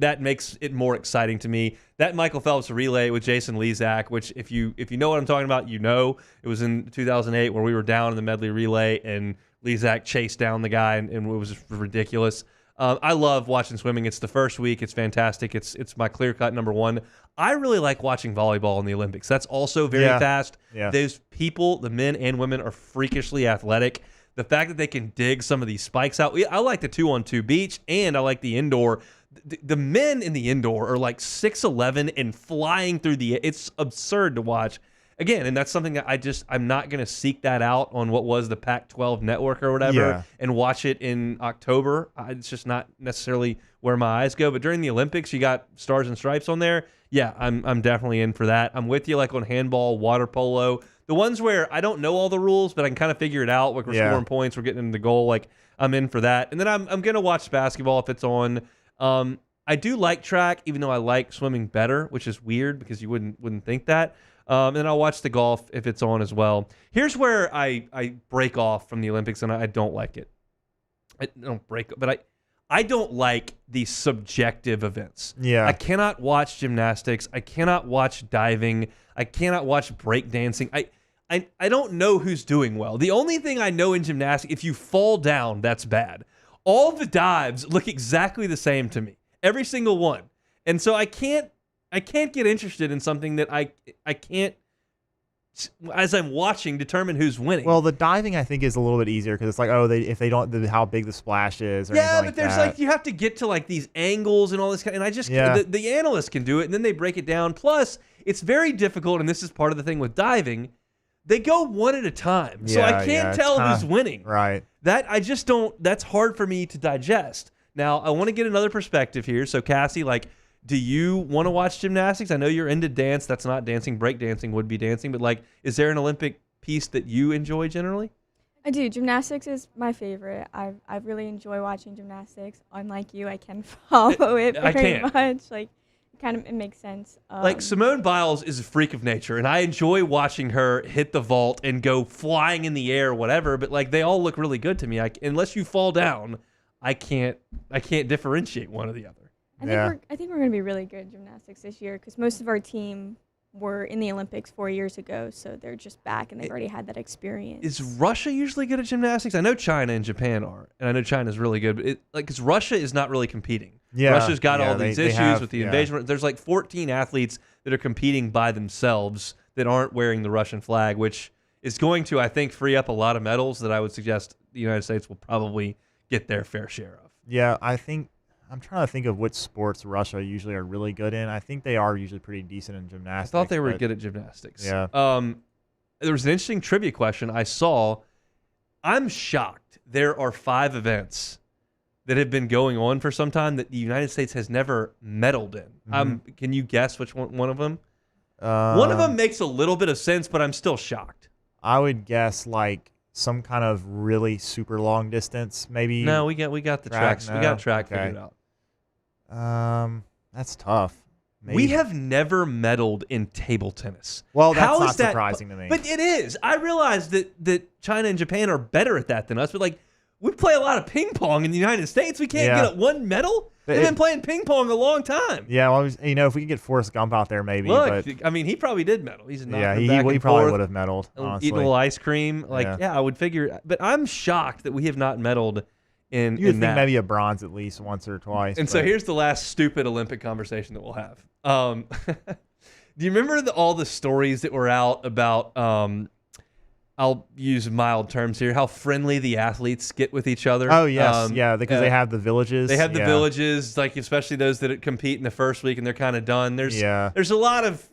That makes it more exciting to me. That Michael Phelps relay with Jason Lezak, which if you know what I'm talking about, it was in 2008 where we were down in the medley relay and Lezak chased down the guy and it was ridiculous. I love watching swimming. It's the first week. It's fantastic. It's my clear-cut number 1. I really like watching volleyball in the Olympics. That's also very fast. Yeah. Those people, the men and women, are freakishly athletic. The fact that they can dig some of these spikes out. I like the 2-on-2 beach, and I like the indoor. The men in the indoor are 6'11" and flying through the air. It's absurd to watch. Again, and that's something that I'm not going to seek that out on what was the Pac-12 network or whatever and watch it in October. It's just not necessarily where my eyes go. But during the Olympics, you got Stars and Stripes on there. Yeah, I'm definitely in for that. I'm with you on handball, water polo. The ones where I don't know all the rules, but I can kind of figure it out. We're scoring points, we're getting into the goal. I'm in for that. And then I'm going to watch basketball if it's on. I do like track, even though I like swimming better, which is weird because you wouldn't think that. And I'll watch the golf if it's on as well. Here's where I break off from the Olympics, and I don't like it. I don't break, but I don't like the subjective events. Yeah. I cannot watch gymnastics. I cannot watch diving. I cannot watch breakdancing. I don't know who's doing well. The only thing I know in gymnastics, if you fall down, that's bad. All the dives look exactly the same to me. Every single one. And so I can't get interested in something that I can't, as I'm watching, determine who's winning. Well, the diving I think is a little bit easier because it's like, if they don't, how big the splash is. Or yeah, anything but there's that. you have to get to like these angles and all this kind. And I just Yeah. the analysts can do it, and then they break it down. Plus, it's very difficult, and this is part of the thing with diving. They go one at a time, so I can't tell who's winning. Right. That I just don't. That's hard for me to digest. Now, I want to get another perspective here. So, Cassie, do you want to watch gymnastics? I know you're into dance. That's not dancing. Break dancing would be dancing. But, is there an Olympic piece that you enjoy generally? I do. Gymnastics is my favorite. I really enjoy watching gymnastics. Unlike you, I can follow it very much. It makes sense. Simone Biles is a freak of nature, and I enjoy watching her hit the vault and go flying in the air or whatever. But, they all look really good to me. Unless you fall down, I can't differentiate one or the other. I think we're going to be really good at gymnastics this year because most of our team were in the Olympics 4 years ago, so they're just back and they've already had that experience. Is Russia usually good at gymnastics? I know China and Japan are, and I know China's really good, but because Russia is not really competing. Yeah, Russia's got all these they issues have, with the invasion. There's 14 athletes that are competing by themselves that aren't wearing the Russian flag, which is going to, I think, free up a lot of medals that I would suggest the United States will probably get their fair share of. Yeah, I'm trying to think of which sports Russia usually are really good in. I think they are usually pretty decent in gymnastics. I thought they were good at gymnastics. Yeah. There was an interesting trivia question I saw. I'm shocked there are 5 events that have been going on for some time that the United States has never medaled in. Mhm. Can you guess which one of them? One of them makes a little bit of sense, but I'm still shocked. I would guess some kind of really super long distance, maybe. No, we got the tracks. No? We got track Okay. figured out. That's tough. Maybe. We have never medaled in table tennis. Well, that's How not is that surprising to me. But it is. I realize that China and Japan are better at that than us, but we play a lot of ping pong in the United States. We can't get one medal. They've been playing ping pong a long time. Yeah, well, if we could get Forrest Gump out there, maybe. Look, but, I mean, he probably did medal. He's not. yeah, back he and probably forth, would have medaled. Honestly, eating a little ice cream. I would figure. But I'm shocked that we have not medaled in. You would in think that. maybe a bronze at least once or twice. And so here's the last stupid Olympic conversation that we'll have. Do you remember all the stories that were out about? I'll use mild terms here. How friendly the athletes get with each other. Oh yes, because they have the villages. They have the villages, especially those that compete in the first week and they're kind of done. There's a lot of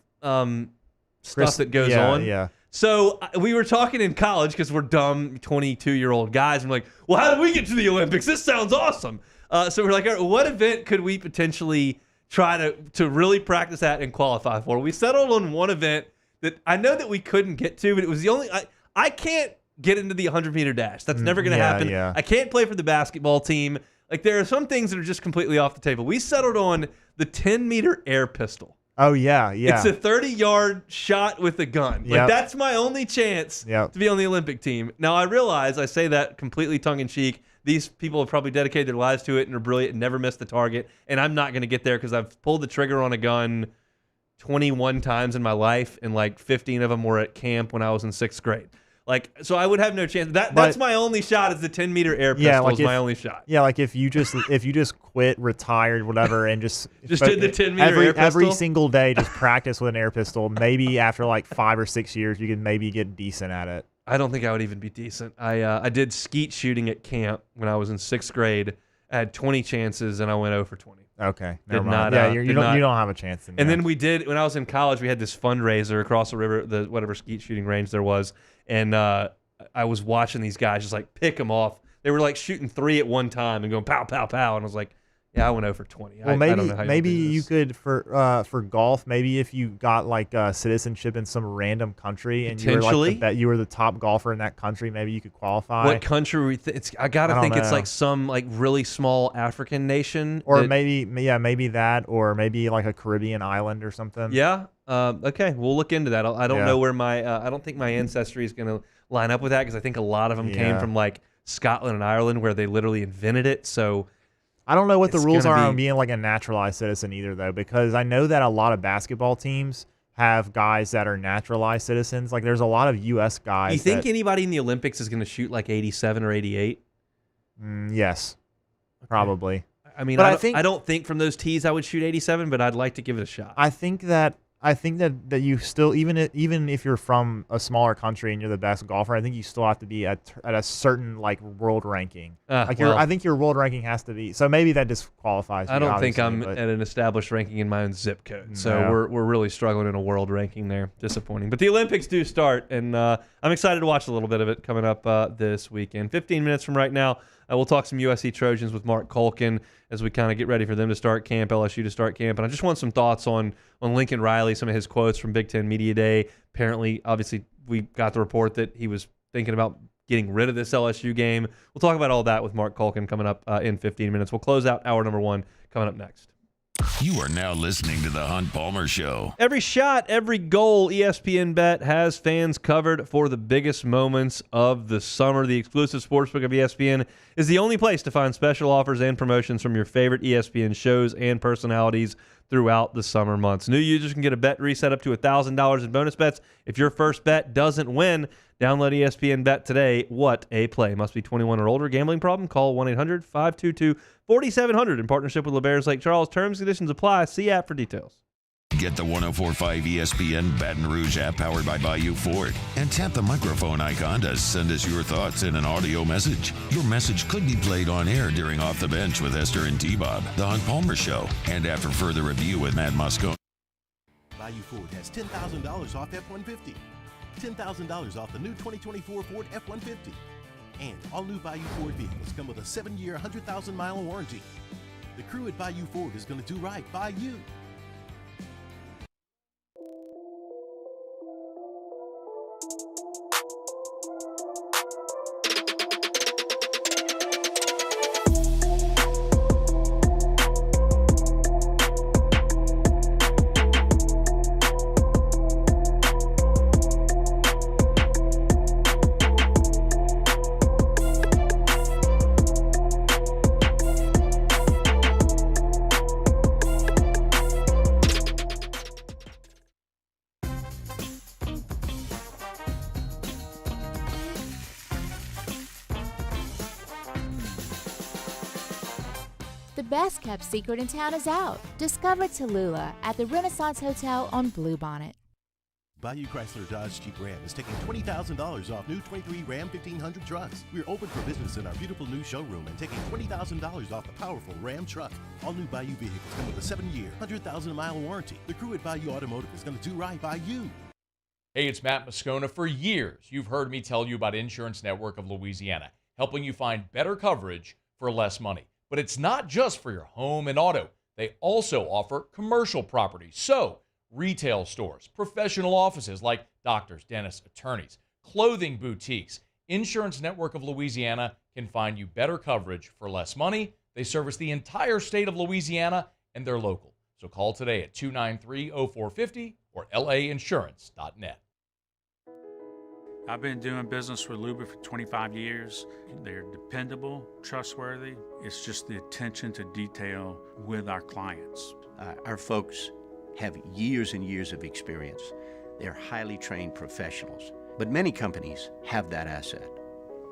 stuff that goes on. Yeah. So we were talking in college because we're dumb 22-year-old guys. I'm like, well, how did we get to the Olympics? This sounds awesome. So we're like, all right, what event could we potentially try to really practice at and qualify for? We settled on one event that I know that we couldn't get to, but it was the only. I can't get into the 100-meter dash. That's never going to happen. Yeah. I can't play for the basketball team. There are some things that are just completely off the table. We settled on the 10-meter air pistol. Oh, yeah. It's a 30-yard shot with a gun. That's my only chance to be on the Olympic team. Now, I realize I say that completely tongue-in-cheek. These people have probably dedicated their lives to it and are brilliant and never missed the target. And I'm not going to get there because I've pulled the trigger on a gun 21 times in my life, and 15 of them were at camp when I was in 6th grade. So I would have no chance. That's my only shot. Is the 10-meter air pistol is my only shot. Yeah, if you just quit, retired, whatever, and just did the 10-meter air pistol every single day, just practice with an air pistol. Maybe after 5 or 6 years, you can maybe get decent at it. I don't think I would even be decent. I did skeet shooting at camp when I was in 6th grade. I had 20 chances and I went 0 for 20. Okay, never mind. You don't have a chance. Then we did when I was in college. We had this fundraiser across the river, whatever skeet shooting range there was. And I was watching these guys just pick them off. They were shooting 3 at one time and going pow, pow, pow. And I was like, yeah, I went 0 for 20. Well, I don't know how you could for golf. Maybe if you got citizenship in some random country and you were the top golfer in that country, maybe you could qualify. What country? I gotta think it's some really small African nation, or maybe that, or maybe a Caribbean island or something. Yeah. Okay, we'll look into that. I don't know where I don't think my ancestry is going to line up with that because I think a lot of them came from Scotland and Ireland where they literally invented it. So I don't know what the rules are on being a naturalized citizen either, though, because I know that a lot of basketball teams have guys that are naturalized citizens. There's a lot of U.S. guys. You think anybody in the Olympics is going to shoot 87 or 88? Yes, probably. I mean, But I don't think from those tees I would shoot 87, but I'd like to give it a shot. I think that you still, even if you're from a smaller country and you're the best golfer, I think you still have to be at a certain like world ranking. I think your world ranking has to be. So maybe that disqualifies you. I don't think I'm at an established ranking in my own zip code. So No. we're really struggling in a world ranking there. Disappointing. But the Olympics do start, and I'm excited to watch a little bit of it coming up this weekend. 15 minutes from right now, we'll talk some USC Trojans with Mark Culkin as we kind of get ready for them to start camp, LSU to start camp. And I just want some thoughts on Lincoln Riley, some of his quotes from Big Ten Media Day. Apparently, obviously, we got the report that he was thinking about getting rid of this LSU game. We'll talk about all that with Mark Culkin coming up in 15 minutes. We'll close out hour number 1 coming up next. You are now listening to The Hunt Palmer Show. Every shot, every goal, ESPN Bet has fans covered for the biggest moments of the summer. The exclusive sportsbook of ESPN is the only place to find special offers and promotions from your favorite ESPN shows and personalities throughout the summer months. New users can get a bet reset up to $1,000 in bonus bets if your first bet doesn't win. Download ESPN Bet today. What a play. Must be 21 or older. Gambling problem? Call 1-800-522-4700 in partnership with LeBares Lake Charles. Terms and conditions apply. See app for details. Get the 104.5 ESPN Baton Rouge app powered by Bayou Ford and tap the microphone icon to send us your thoughts in an audio message. Your message could be played on air during Off the Bench with Esther and T-Bob, The Hunt Palmer Show, and after further review with Matt Moscone. Bayou Ford has $10,000 off F-150. $10,000 off the new 2024 Ford F-150. And all new Bayou Ford vehicles come with a 7-year, 100,000-mile warranty. The crew at Bayou Ford is going to do right by you. The best kept secret in town is out. Discover Tallulah at the Renaissance Hotel on Bluebonnet. Bayou Chrysler Dodge Jeep Ram is taking $20,000 off new 23 Ram 1500 trucks. We're open for business in our beautiful new showroom and taking $20,000 off the powerful Ram truck. All new Bayou vehicles come with a 7-year, 100,000-mile warranty. The crew at Bayou Automotive is going to do right by you. Hey, it's Matt Moscone. For years, you've heard me tell you about Insurance Network of Louisiana, helping you find better coverage for less money. But it's not just for your home and auto. They also offer commercial property. So, retail stores, professional offices like doctors, dentists, attorneys, clothing boutiques. Insurance Network of Louisiana can find you better coverage for less money. They service the entire state of Louisiana, and they're local. So call today at 293-0450 or lainsurance.net. I've been doing business with Luba for 25 years. They're dependable, trustworthy. It's just the attention to detail with our clients. Our folks have years and years of experience. They're highly trained professionals. But many companies have that asset.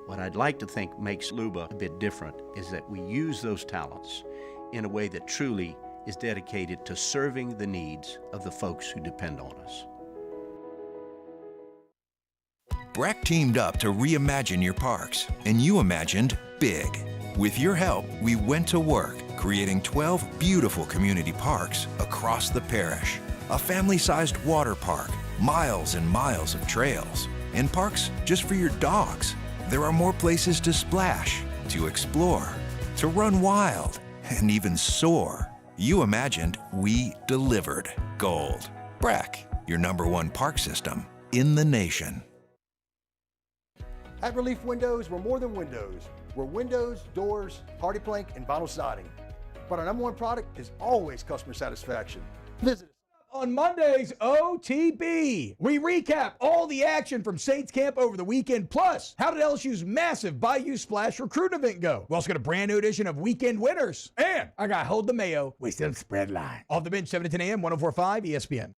What I'd like to think makes Luba a bit different is that we use those talents in a way that truly is dedicated to serving the needs of the folks who depend on us. Breck teamed up to reimagine your parks, and you imagined big. With your help, we went to work, creating 12 beautiful community parks across the parish. A family-sized water park, miles and miles of trails, and parks just for your dogs. There are more places to splash, to explore, to run wild, and even soar. You imagined, we delivered. Gold. Breck, your #1 park system in the nation. At Relief Windows, we're more than windows. We're windows, doors, hardy plank, and vinyl siding. But our #1 product is always customer satisfaction. Visit us. On Monday's OTB, we recap all the action from Saints camp over the weekend. Plus, how did LSU's massive Bayou Splash recruit event go? We also got a brand new edition of Weekend Winners. And I got Hold the Mayo with some spread line. Off the bench, 7 to 10 a.m., 104.5 ESPN.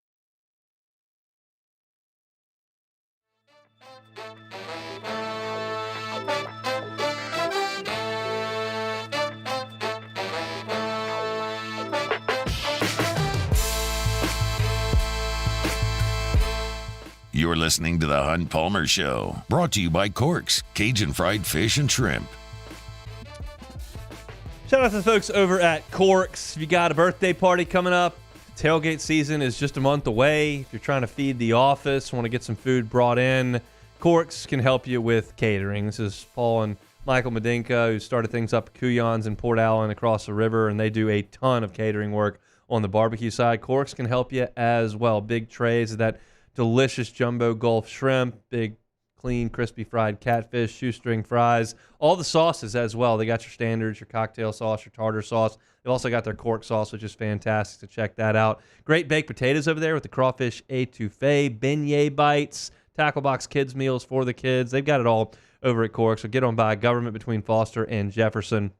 You're listening to the Hunt Palmer Show, brought to you by Corks, Cajun Fried Fish and Shrimp. Shout out to the folks over at Corks. If you got a birthday party coming up, tailgate season is just a month away. If you're trying to feed the office, want to get some food brought in, Corks can help you with catering. This is Paul and Michael Medinka, who started things up at Kuyon's in Port Allen across the river, and they do a ton of catering work on the barbecue side. Corks can help you as well. Big trays of that delicious jumbo Gulf shrimp, big, clean, crispy fried catfish, shoestring fries, all the sauces as well. They got your standards, your cocktail sauce, your tartar sauce. They've also got their cork sauce, which is fantastic, so check that out. Great baked potatoes over there with the crawfish etouffee, beignet bites, tackle box kids meals for the kids. They've got it all over at Cork, so get on by Government between Foster and Jefferson.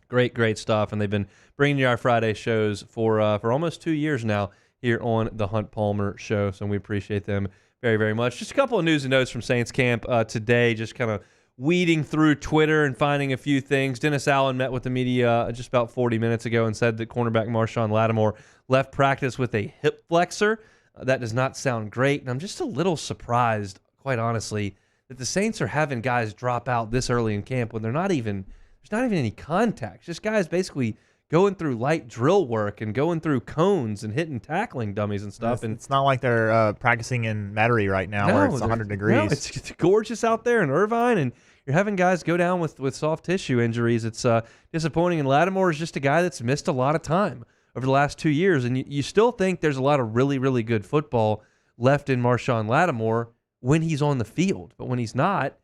Great, great stuff, and they've been bringing you our Friday shows for almost 2 years now here on the Hunt Palmer Show, so we appreciate them very, very much. Just a couple of news and notes from Saints camp today, just kind of weeding through Twitter and finding a few things. Dennis Allen met with the media just about 40 minutes ago and said that cornerback Marshawn Lattimore left practice with a hip flexor. That does not sound great, and I'm just a little surprised, quite honestly, that the Saints are having guys drop out this early in camp when there's not even any contact. Just guys basically going through light drill work and going through cones and hitting tackling dummies and stuff. And it's not like they're practicing in Metairie right now where it's 100 degrees. No, it's gorgeous out there in Irvine, and you're having guys go down with soft tissue injuries. It's disappointing, and Lattimore is just a guy that's missed a lot of time over the last 2 years, and you still think there's a lot of really, really good football left in Marshawn Lattimore when he's on the field. But when he's not,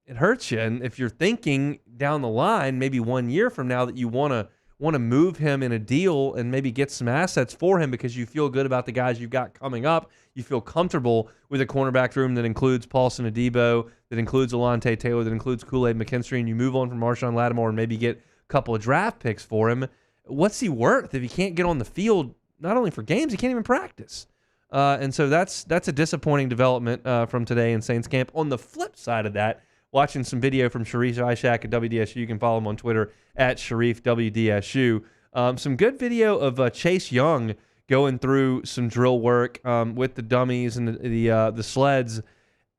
it hurts you. And if you're thinking down the line, maybe 1 year from now, that you want to move him in a deal and maybe get some assets for him because you feel good about the guys you've got coming up, you feel comfortable with a cornerback room that includes Paulson Adebo, that includes Alontae Taylor, that includes Kool-Aid McKinstry, and you move on from Marshawn Lattimore and maybe get a couple of draft picks for him, what's he worth if he can't get on the field, not only for games, he can't even practice? And so that's a disappointing development from today in Saints camp. On the flip side of that, watching some video from Sharif Ishak at WDSU. You can follow him on Twitter at SharifWDSU. Some good video of Chase Young going through some drill work with the dummies and the sleds.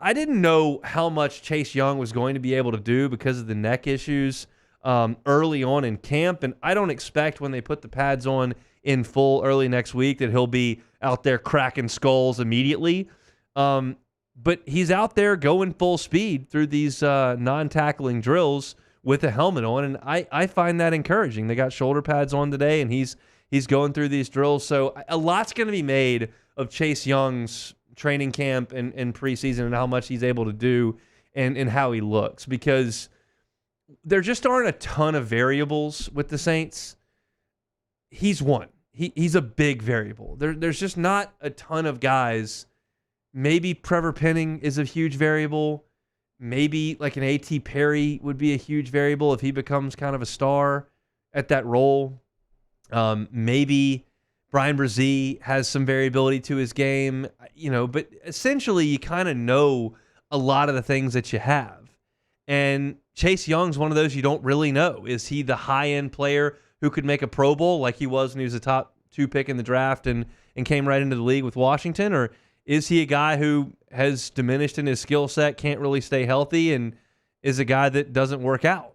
I didn't know how much Chase Young was going to be able to do because of the neck issues early on in camp, and I don't expect when they put the pads on in full early next week that he'll be out there cracking skulls immediately. But he's out there going full speed through these non-tackling drills with a helmet on, and I find that encouraging. They got shoulder pads on today, and he's going through these drills. So a lot's going to be made of Chase Young's training camp and preseason and how much he's able to do and how he looks, because there just aren't a ton of variables with the Saints. He's one. He's a big variable. There's just not a ton of guys. Maybe Trevor Penning is a huge variable. Maybe like an A.T. Perry would be a huge variable if he becomes kind of a star at that role. Maybe Brian Brzee has some variability to his game, but essentially you kind of know a lot of the things that you have. And Chase Young's one of those you don't really know. Is he the high-end player who could make a Pro Bowl like he was when he was a top 2 pick in the draft and came right into the league with Washington? Or is he a guy who has diminished in his skill set, can't really stay healthy, and is a guy that doesn't work out?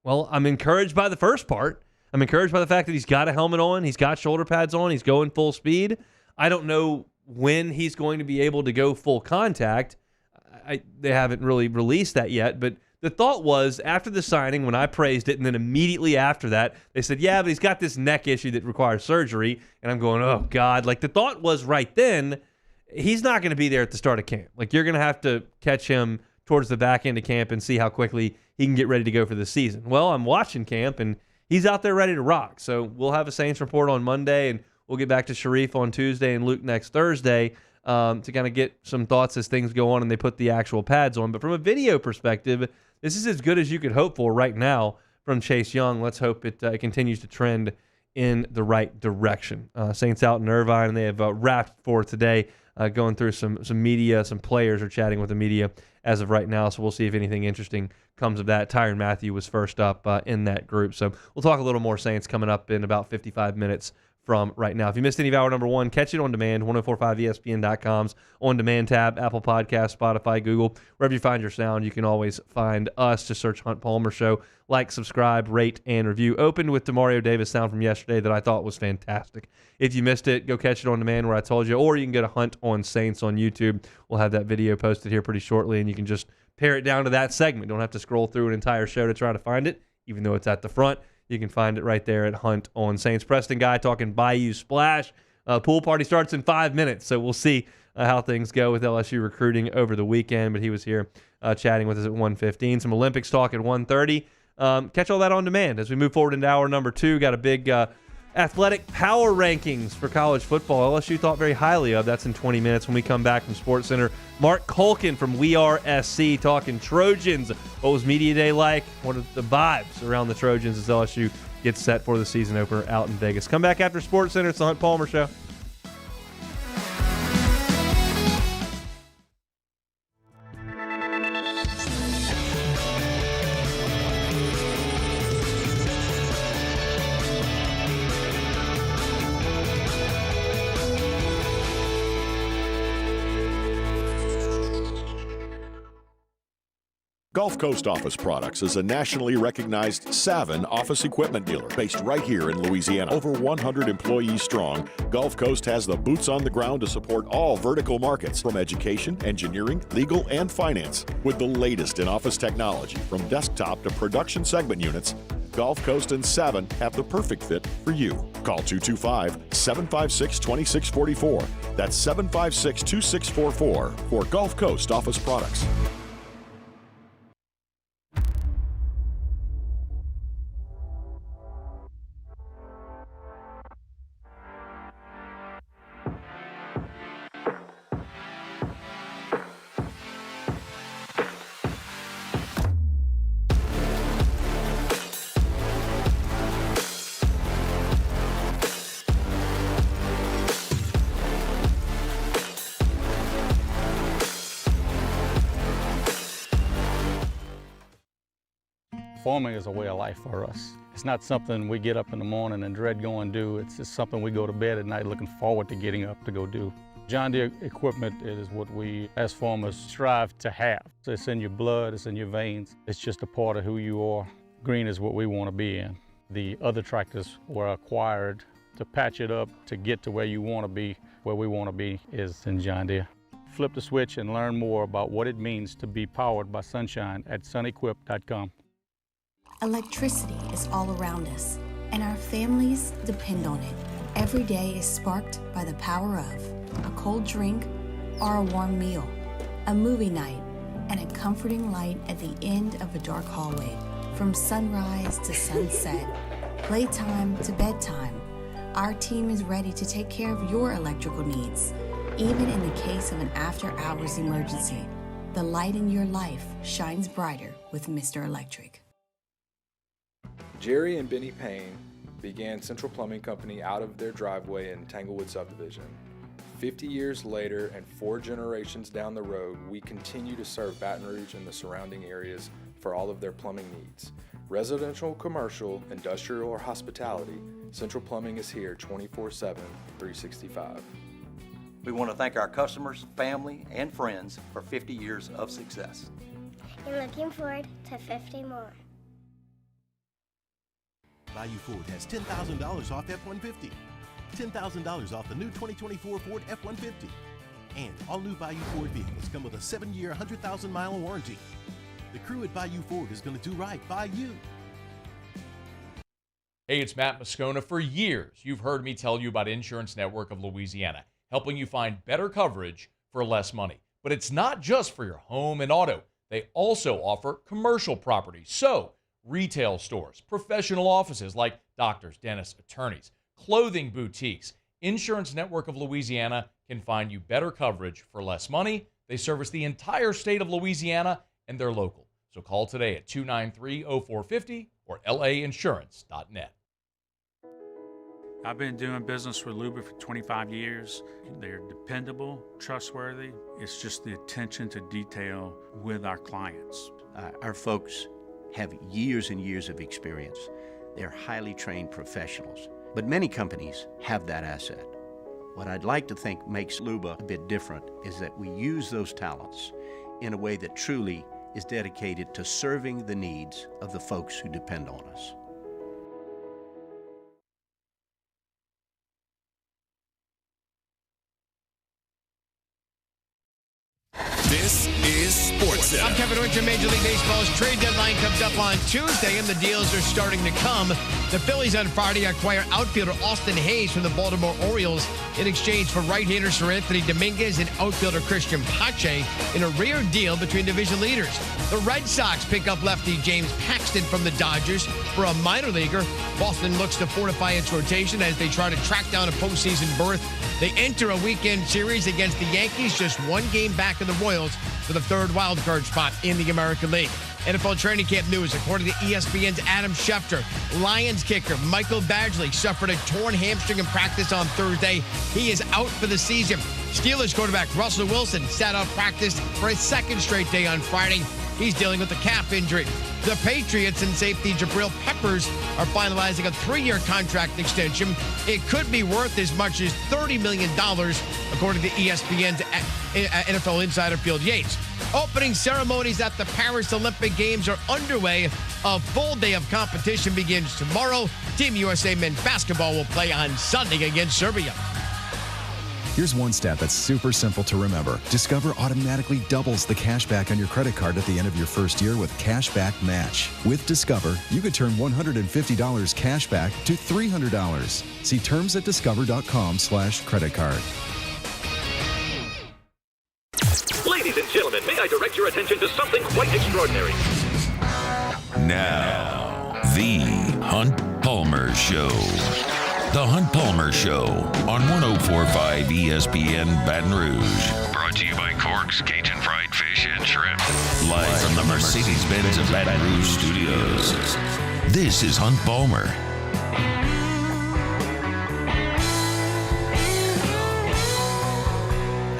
Well, I'm encouraged by the first part. I'm encouraged by the fact that he's got a helmet on, he's got shoulder pads on, he's going full speed. I don't know when he's going to be able to go full contact. They haven't really released that yet, but the thought was after the signing, when I praised it, and then immediately after that, they said, yeah, but he's got this neck issue that requires surgery. And I'm going, oh, God. Like, the thought was right then, he's not going to be there at the start of camp. Like, you're going to have to catch him towards the back end of camp and see how quickly he can get ready to go for the season. Well, I'm watching camp, and he's out there ready to rock. So we'll have a Saints report on Monday, and we'll get back to Sharif on Tuesday and Luke next Thursday to kind of get some thoughts as things go on and they put the actual pads on. But from a video perspective, this is as good as you could hope for right now from Chase Young. Let's hope it continues to trend in the right direction. Saints out in Irvine, and they have wrapped for today, going through some media. Some players are chatting with the media as of right now, so we'll see if anything interesting comes of that. Tyrann Mathieu was first up in that group. So we'll talk a little more Saints coming up in about 55 minutes from right now. If you missed any of hour number 1, catch it on demand, 1045ESPN.com's on-demand tab, Apple Podcasts, Spotify, Google, wherever you find your sound, you can always find us. Just search Hunt Palmer Show. Like, subscribe, rate, and review. Opened with Demario Davis sound from yesterday that I thought was fantastic. If you missed it, go catch it on demand where I told you, or you can get a Hunt on Saints on YouTube. We'll have that video posted here pretty shortly, and you can just pare it down to that segment. Don't have to scroll through an entire show to try to find it, even though it's at the front. You can find it right there at Hunt on Saints. Preston Guy talking Bayou Splash. Pool party starts in 5 minutes, so we'll see how things go with LSU recruiting over the weekend. But he was here chatting with us at 1:15. Some Olympics talk at 1:30. Catch all that on demand as we move forward into hour number 2. Got a big athletic power rankings for college football. LSU thought very highly of. That's in 20 minutes when we come back from SportsCenter. Mark Culkin from We Are SC talking Trojans. What was Media Day like? What are the vibes around the Trojans as LSU gets set for the season opener out in Vegas? Come back after SportsCenter. It's the Hunt Palmer Show. Gulf Coast Office Products is a nationally recognized Savin office equipment dealer based right here in Louisiana. Over 100 employees strong, Gulf Coast has the boots on the ground to support all vertical markets from education, engineering, legal, and finance. With the latest in office technology from desktop to production segment units, Gulf Coast and Savin have the perfect fit for you. Call 225-756-2644. That's 756-2644 for Gulf Coast Office Products. Farming is a way of life for us. It's not something we get up in the morning and dread going do. It's just something we go to bed at night looking forward to getting up to go do. John Deere equipment is what we as farmers strive to have. So it's in your blood, it's in your veins. It's just a part of who you are. Green is what we want to be in. The other tractors were acquired to patch it up to get to where you want to be. Where we want to be is in John Deere. Flip the switch and learn more about what it means to be powered by sunshine at sunequip.com. Electricity is all around us, and our families depend on it. Every day is sparked by the power of a cold drink or a warm meal, a movie night, and a comforting light at the end of a dark hallway. From sunrise to sunset, playtime to bedtime, our team is ready to take care of your electrical needs. Even in the case of an after-hours emergency, the light in your life shines brighter with Mr. Electric. Jerry and Benny Payne began Central Plumbing Company out of their driveway in Tanglewood subdivision. 50 years later and 4 generations down the road, we continue to serve Baton Rouge and the surrounding areas for all of their plumbing needs. Residential, commercial, industrial, or hospitality, Central Plumbing is here 24/7, 365. We want to thank our customers, family, and friends for 50 years of success. And looking forward to 50 more. Bayou Ford has $10,000 off F-150. $10,000 off the new 2024 Ford F-150. And all new Bayou Ford vehicles come with a 7-year, 100,000-mile warranty. The crew at Bayou Ford is going to do right by you. Hey, it's Matt Moscona. For years, you've heard me tell you about Insurance Network of Louisiana, helping you find better coverage for less money. But it's not just for your home and auto. They also offer commercial property. So, retail stores, professional offices like doctors, dentists, attorneys, clothing boutiques. Insurance Network of Louisiana can find you better coverage for less money. They service the entire state of Louisiana, and they're local. So call today at 293-0450 or lainsurance.net. I've been doing business with Luba for 25 years. They're dependable, trustworthy. It's just the attention to detail with our clients. Our folks have years and years of experience. They're highly trained professionals. But many companies have that asset. What I'd like to think makes Luba a bit different is that we use those talents in a way that truly is dedicated to serving the needs of the folks who depend on us. This is Sports Center. I'm Kevin Winter. Major League Baseball's trade deadline comes up on Tuesday, and the deals are starting to come. The Phillies on Friday acquire outfielder Austin Hayes from the Baltimore Orioles in exchange for right-hander Sir Anthony Dominguez and outfielder Christian Pache in a rare deal between division leaders. The Red Sox pick up lefty James Paxton from the Dodgers for a minor leaguer. Boston looks to fortify its rotation as they try to track down a postseason berth. They enter a weekend series against the Yankees, just one game back of the Royals for the third wildcard spot in the American League. NFL training camp news, according to ESPN's Adam Schefter, Lions kicker Michael Badgley suffered a torn hamstring in practice on Thursday. He is out for the season. Steelers quarterback Russell Wilson sat out practice for a second straight day on Friday. He's dealing with a calf injury. The Patriots and safety Jabril Peppers are finalizing a 3-year contract extension. It could be worth as much as $30 million, according to ESPN's NFL insider Field Yates. Opening ceremonies at the Paris Olympic Games are underway. A full day of competition begins tomorrow. Team USA men's basketball will play on Sunday against Serbia. Here's one stat that's super simple to remember. Discover automatically doubles the cash back on your credit card at the end of your first year with Cash Back Match. With Discover, you could turn $150 cash back to $300. See terms at discover.com/credit card. Ladies and gentlemen, may I direct your attention to something quite extraordinary? Now, the Hunt Palmer Show. The Hunt Palmer Show on 104.5 ESPN Baton Rouge. Brought to you by Corks, Cajun Fried Fish and Shrimp. Live from the Mercedes-Benz of Baton Rouge Studios. This is Hunt Palmer.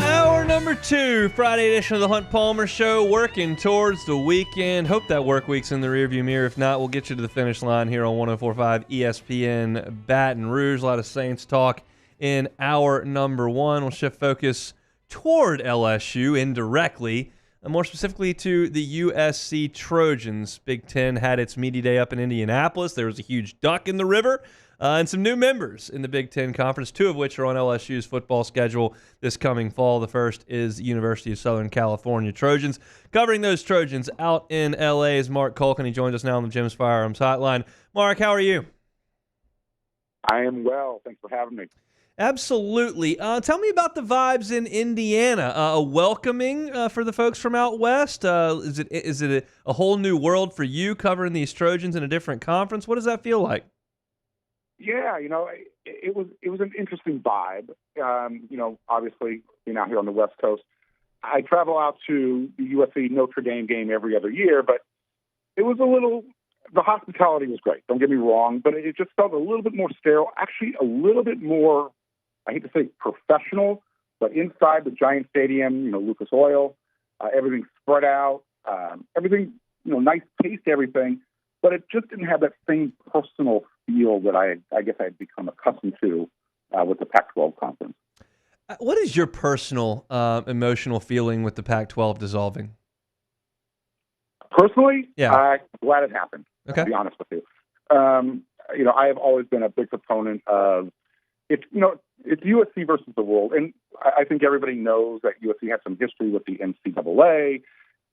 Hour number 2, Friday edition of the Hunt Palmer Show, working towards the weekend. Hope that work week's in the rearview mirror. If not, we'll get you to the finish line here on 104.5 ESPN Baton Rouge. A lot of Saints talk in hour number 1. We'll shift focus toward LSU indirectly, and more specifically to the USC Trojans. Big Ten had its media day up in Indianapolis. There was a huge duck in the river. And some new members in the Big Ten Conference, 2 of which are on LSU's football schedule this coming fall. The first is the University of Southern California Trojans. Covering those Trojans out in L.A. is Mark Culkin. He joins us now on the Jim's Firearms Hotline. Mark, how are you? I am well. Thanks for having me. Absolutely. Tell me about the vibes in Indiana. Welcoming for the folks from out west? Is it a whole new world for you covering these Trojans in a different conference? What does that feel like? Yeah, it was an interesting vibe. Obviously being out here on the West Coast, I travel out to the USC Notre Dame game every other year, but it was the hospitality was great. Don't get me wrong, but it just felt a little bit more sterile. Actually, a little bit more, I hate to say professional, but inside the giant stadium, Lucas Oil, everything spread out, everything, nice taste, everything. But it just didn't have that same personal feel that I guess I had become accustomed to with the Pac-12 conference. What is your personal emotional feeling with the Pac-12 dissolving? Personally, yeah, I'm glad it happened. Okay. To be honest with you, I have always been a big proponent of it's USC versus the world, and I think everybody knows that USC had some history with the NCAA.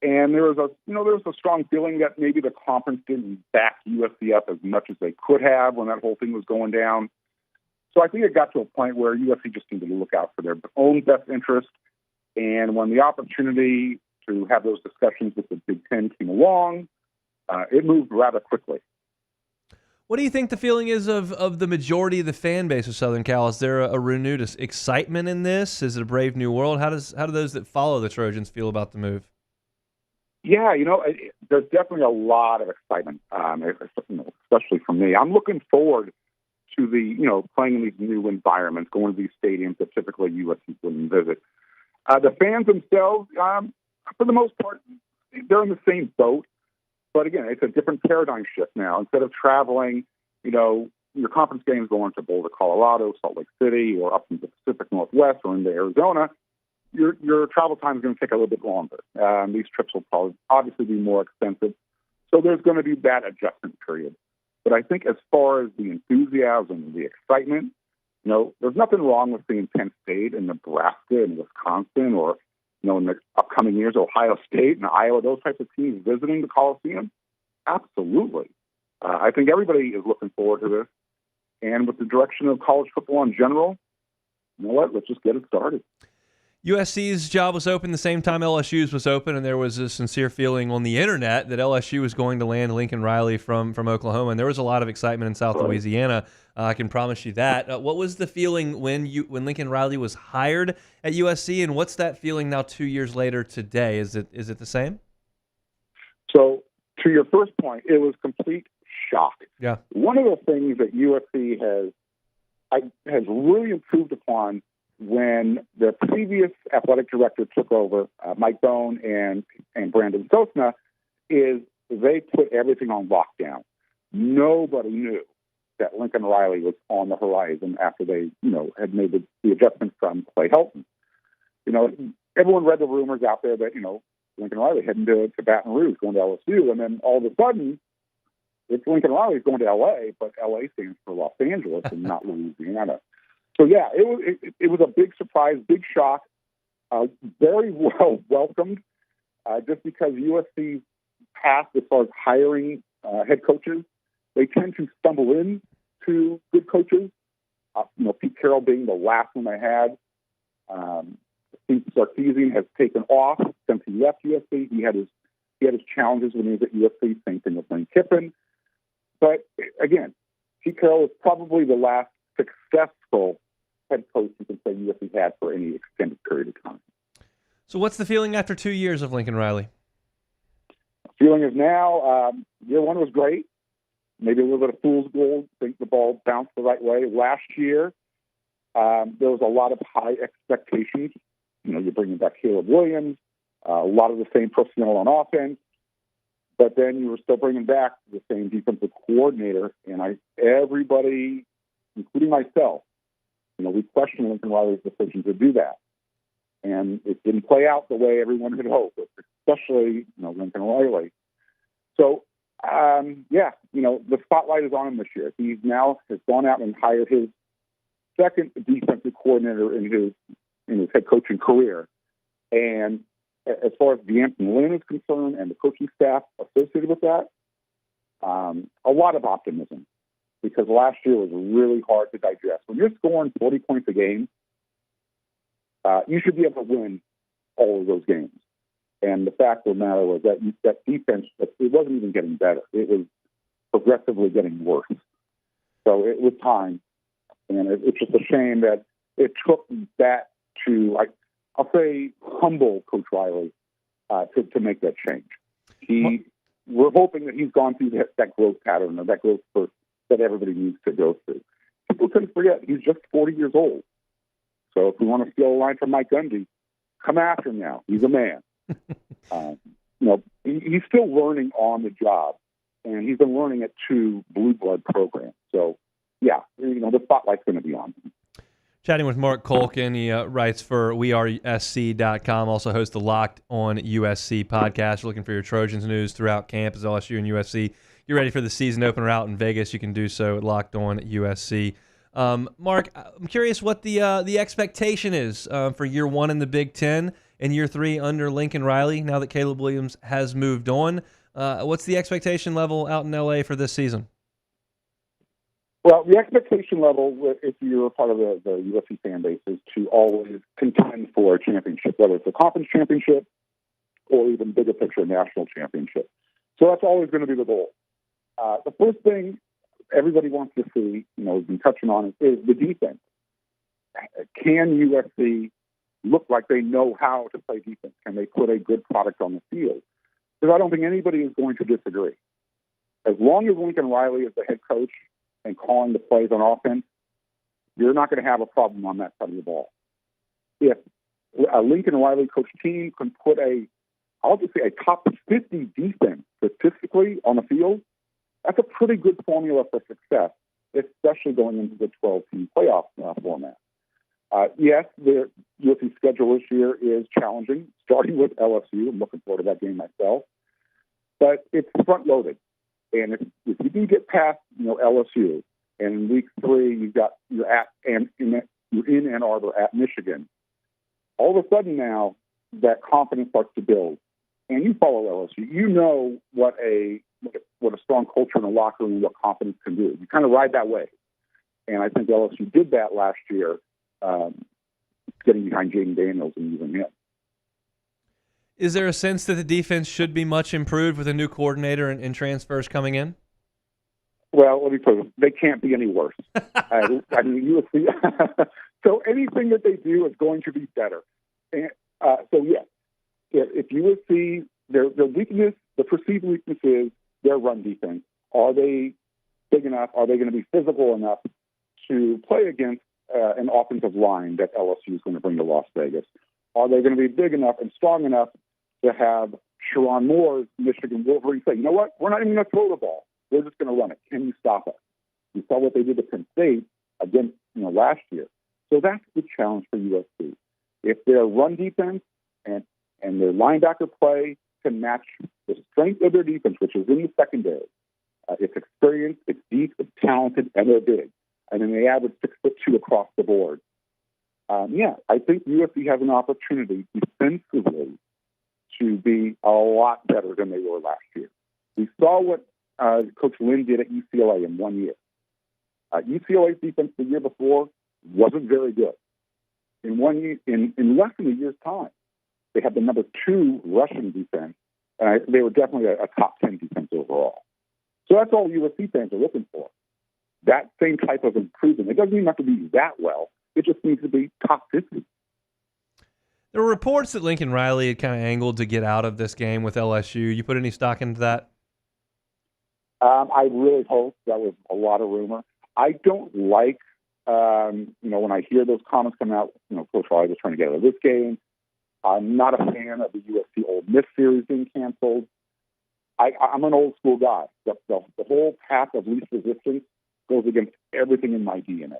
And there was a strong feeling that maybe the conference didn't back USC up as much as they could have when that whole thing was going down. So I think it got to a point where USC just needed to look out for their own best interest. And when the opportunity to have those discussions with the Big Ten came along, it moved rather quickly. What do you think the feeling is of the majority of the fan base of Southern Cal? Is there a renewed excitement in this? Is it a brave new world? How do those that follow the Trojans feel about the move? Yeah, there's definitely a lot of excitement, especially for me. I'm looking forward to playing in these new environments, going to these stadiums that typically USC wouldn't visit. The fans themselves, for the most part, they're in the same boat. But again, it's a different paradigm shift now. Instead of traveling, your conference games going to Boulder, Colorado, Salt Lake City, or up in the Pacific Northwest or into Arizona, your travel time is going to take a little bit longer. These trips will probably obviously be more expensive. So there's going to be that adjustment period. But I think as far as the enthusiasm, the excitement, there's nothing wrong with seeing Penn State and Nebraska and Wisconsin, or, in the upcoming years, Ohio State and Iowa, those types of teams visiting the Coliseum. Absolutely. I think everybody is looking forward to this. And with the direction of college football in general, you know what? Let's just get it started. USC's job was open the same time LSU's was open, and there was a sincere feeling on the internet that LSU was going to land Lincoln Riley from Oklahoma, and there was a lot of excitement in South Louisiana. I can promise you that. What was the feeling when Lincoln Riley was hired at USC, and what's that feeling now 2 years later today? Is it the same? So, to your first point, it was complete shock. Yeah. One of the things that USC has really improved upon when the previous athletic director took over, Mike Bone and Brandon Sosna, is they put everything on lockdown. Nobody knew that Lincoln Riley was on the horizon after they, had made the adjustment from Clay Helton. Everyone read the rumors out there that, Lincoln Riley heading to Baton Rouge, going to LSU, and then all of a sudden, it's Lincoln Riley's going to L.A., but L.A. stands for Los Angeles and not Louisiana. So, yeah, it was a big surprise, big shock, very well welcomed, just because USC's past as far as hiring head coaches, they tend to stumble into good coaches. Pete Carroll being the last one they had. Steve Sarkisian has taken off since he left USC. He had his challenges when he was at USC, same thing with Lane Kiffin. But, again, Pete Carroll is probably the last successful head coach you can say USC had for any extended period of time. So what's the feeling after 2 years of Lincoln Riley? The feeling is now, year one was great. Maybe a little bit of fool's gold. Think the ball bounced the right way. Last year, there was a lot of high expectations. You're bringing back Caleb Williams, a lot of the same personnel on offense. But then you were still bringing back the same defensive coordinator. And everybody, including myself, we questioned Lincoln Riley's decision to do that. And it didn't play out the way everyone had hoped, especially, Lincoln Riley. So, the spotlight is on him this year. He now has gone out and hired his second defensive coordinator in his head coaching career. And as far as D'Anthony Lynn is concerned and the coaching staff associated with that, a lot of optimism, because last year was really hard to digest. When you're scoring 40 points a game, you should be able to win all of those games. And the fact of the matter was that defense, it wasn't even getting better. It was progressively getting worse. So it was time. And it's just a shame that it took that to, I'll say, humble Coach Riley to make that change. We're hoping that he's gone through that growth pattern, or that growth spurt that everybody needs to go through. People couldn't forget, he's just 40 years old. So if we want to steal a line from Mike Gundy, come after him now. He's a man. He's still learning on the job, and he's been learning at 2 blue blood programs. So, yeah, the spotlight's going to be on him. Chatting with Mark Colkin. He writes for wearesc.com, also hosts the Locked on USC podcast. You're looking for your Trojans news throughout campus, LSU and USC. You're ready for the season opener out in Vegas. You can do so at Locked on USC. Mark, I'm curious what the expectation is for year one in the Big Ten and year 3 under Lincoln Riley, now that Caleb Williams has moved on. What's the expectation level out in L.A. for this season? Well, the expectation level, if you're a part of the USC fan base, is to always contend for a championship, whether it's a conference championship or even bigger picture, a national championship. So that's always going to be the goal. The first thing everybody wants to see, has been touching on, is the defense. Can USC look like they know how to play defense? Can they put a good product on the field? Because I don't think anybody is going to disagree. As long as Lincoln Riley is the head coach and calling the plays on offense, you're not going to have a problem on that side of the ball. If a Lincoln Riley coach team can put I'll just say a top 50 defense statistically on the field, that's a pretty good formula for success especially going into the 12-team playoff format. Yes, the USC schedule this year is challenging, starting with LSU. I'm looking forward to that game myself. But it's front-loaded. And if you do get past, LSU, and in week 3 you're in Ann Arbor at Michigan, all of a sudden now that confidence starts to build. And you follow LSU, you know what a strong culture in the locker room, what confidence can do. You kind of ride that way. And I think LSU did that last year, getting behind Jaden Daniels and using him. Is there a sense that the defense should be much improved with a new coordinator and transfers coming in? Well, let me put it, they can't be any worse. USC. So anything that they do is going to be better. And, yes, if USC, their weakness, the perceived weakness is their run defense. Are they big enough? Are they going to be physical enough to play against an offensive line that LSU is going to bring to Las Vegas? Are they going to be big enough and strong enough to have Sharon Moore's Michigan Wolverines say, you know what, we're not even going to throw the ball. We're just going to run it. Can you stop us? You saw what they did to Penn State against last year. So that's the challenge for USC. If their run defense and their linebacker play can match the strength of their defense, which is in the secondary, it's experienced, it's deep, it's talented, and they're big. And then they average 6'2" across the board. I think USC has an opportunity defensively to be a lot better than they were last year. We saw what Coach Lynn did at UCLA in 1 year. UCLA's defense the year before wasn't very good. In 1 year, in less than a year's time, they had the number 2 rushing defense, and they were definitely a top 10 defense overall. So that's all USC fans are looking for. That same type of improvement. It doesn't even have to be that well. It just needs to be top 50. There were reports that Lincoln Riley had kind of angled to get out of this game with LSU. You put any stock into that? I really hope that was a lot of rumor. I don't like, when I hear those comments come out, Coach Riley was trying to get out of this game. I'm not a fan of the USC Ole Miss series being canceled. I'm an old school guy. The whole path of least resistance goes against everything in my DNA.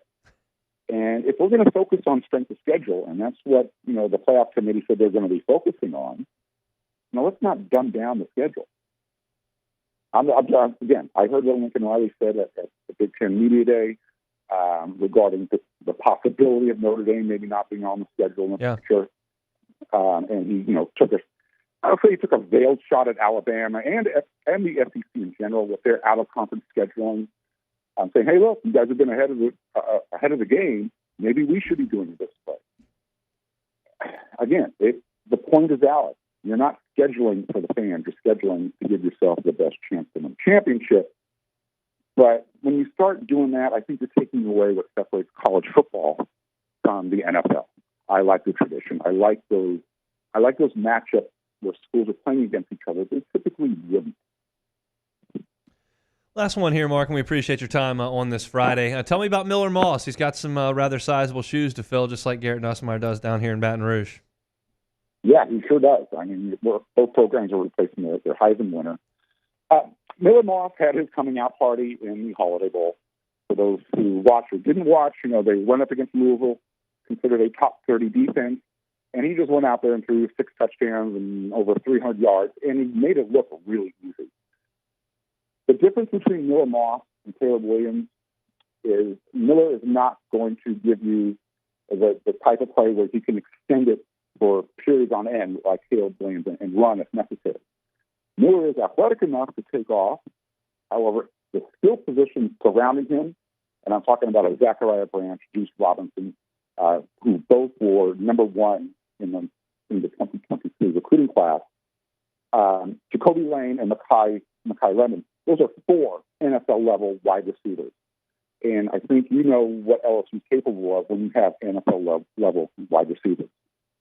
And if we're going to focus on strength of schedule, and that's what the playoff committee said they're going to be focusing on, let's not dumb down the schedule. Again, I heard what Lincoln Riley said at the Big Ten Media Day regarding the possibility of Notre Dame maybe not being on the schedule in the future. And he, took a veiled shot at Alabama and the SEC in general with their out-of-conference scheduling. I'm saying, hey, look, you guys have been ahead of the game. Maybe we should be doing it this way. Again, the point is valid. You're not scheduling for the fans. You're scheduling to give yourself the best chance to win a championship. But when you start doing that, I think you're taking away what separates college football from the NFL. I like the tradition. I like those matchups where schools are playing against each other. They typically wouldn't. Last one here, Mark, and we appreciate your time on this Friday. Tell me about Miller Moss. He's got some rather sizable shoes to fill, just like Garrett Nussmeier does down here in Baton Rouge. Yeah, he sure does. I mean, both programs are replacing their Heisman winner. Miller Moss had his coming out party in the Holiday Bowl. For those who watched or didn't watch, they went up against Louisville, considered a top 30 defense, and he just went out there and threw 6 touchdowns and over 300 yards, and he made it look really easy. The difference between Miller Moss and Caleb Williams is Miller is not going to give you the type of play where he can extend it for periods on end like Caleb Williams and run if necessary. Miller is athletic enough to take off. However, the skill positions surrounding him, and I'm talking about a Zachariah Branch, Juice Robinson, who both were number 1 in the 2022 recruiting class, Jacoby Lane and Makai Lemon. Those are 4 NFL-level wide receivers. And I think you know what LSU is capable of when you have NFL-level wide receivers.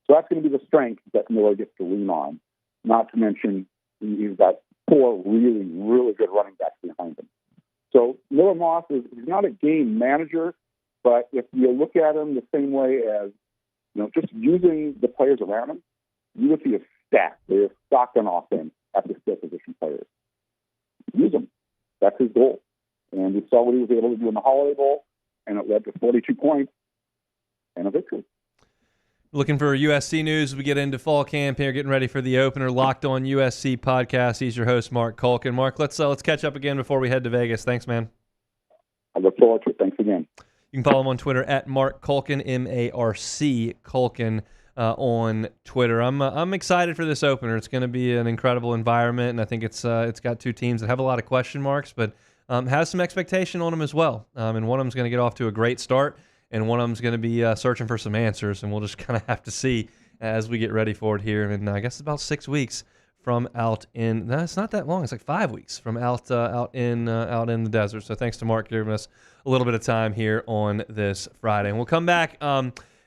So that's going to be the strength that Miller gets to lean on, not to mention he's got 4 really, really good running backs behind him. So Miller Moss he's not a game manager, but if you look at him the same way as, just using the players around him, you would see a stack. They're stocked on offense at the skill position players. Use them. That's his goal. And we saw what he was able to do in the Holiday Bowl, and it led to 42 points and a victory. Looking for USC news as we get into fall camp here, getting ready for the opener. Locked On USC podcast. He's your host, Mark Culkin. Mark, let's catch up again before we head to Vegas. Thanks, man. I look forward to it. Thanks again. You can follow him on Twitter at Mark Culkin, M-A-R-C Culkin on Twitter. I'm excited for this opener. It's going to be an incredible environment, and I think it's got two teams that have a lot of question marks, but has some expectation on them as well. And one of them's going to get off to a great start, and one of them's going to be searching for some answers, and we'll just kind of have to see as we get ready for it here. And I guess it's about 6 weeks from out in. No, it's not that long. It's like 5 weeks from out in the desert. So thanks to Mark giving us a little bit of time here on this Friday, and we'll come back.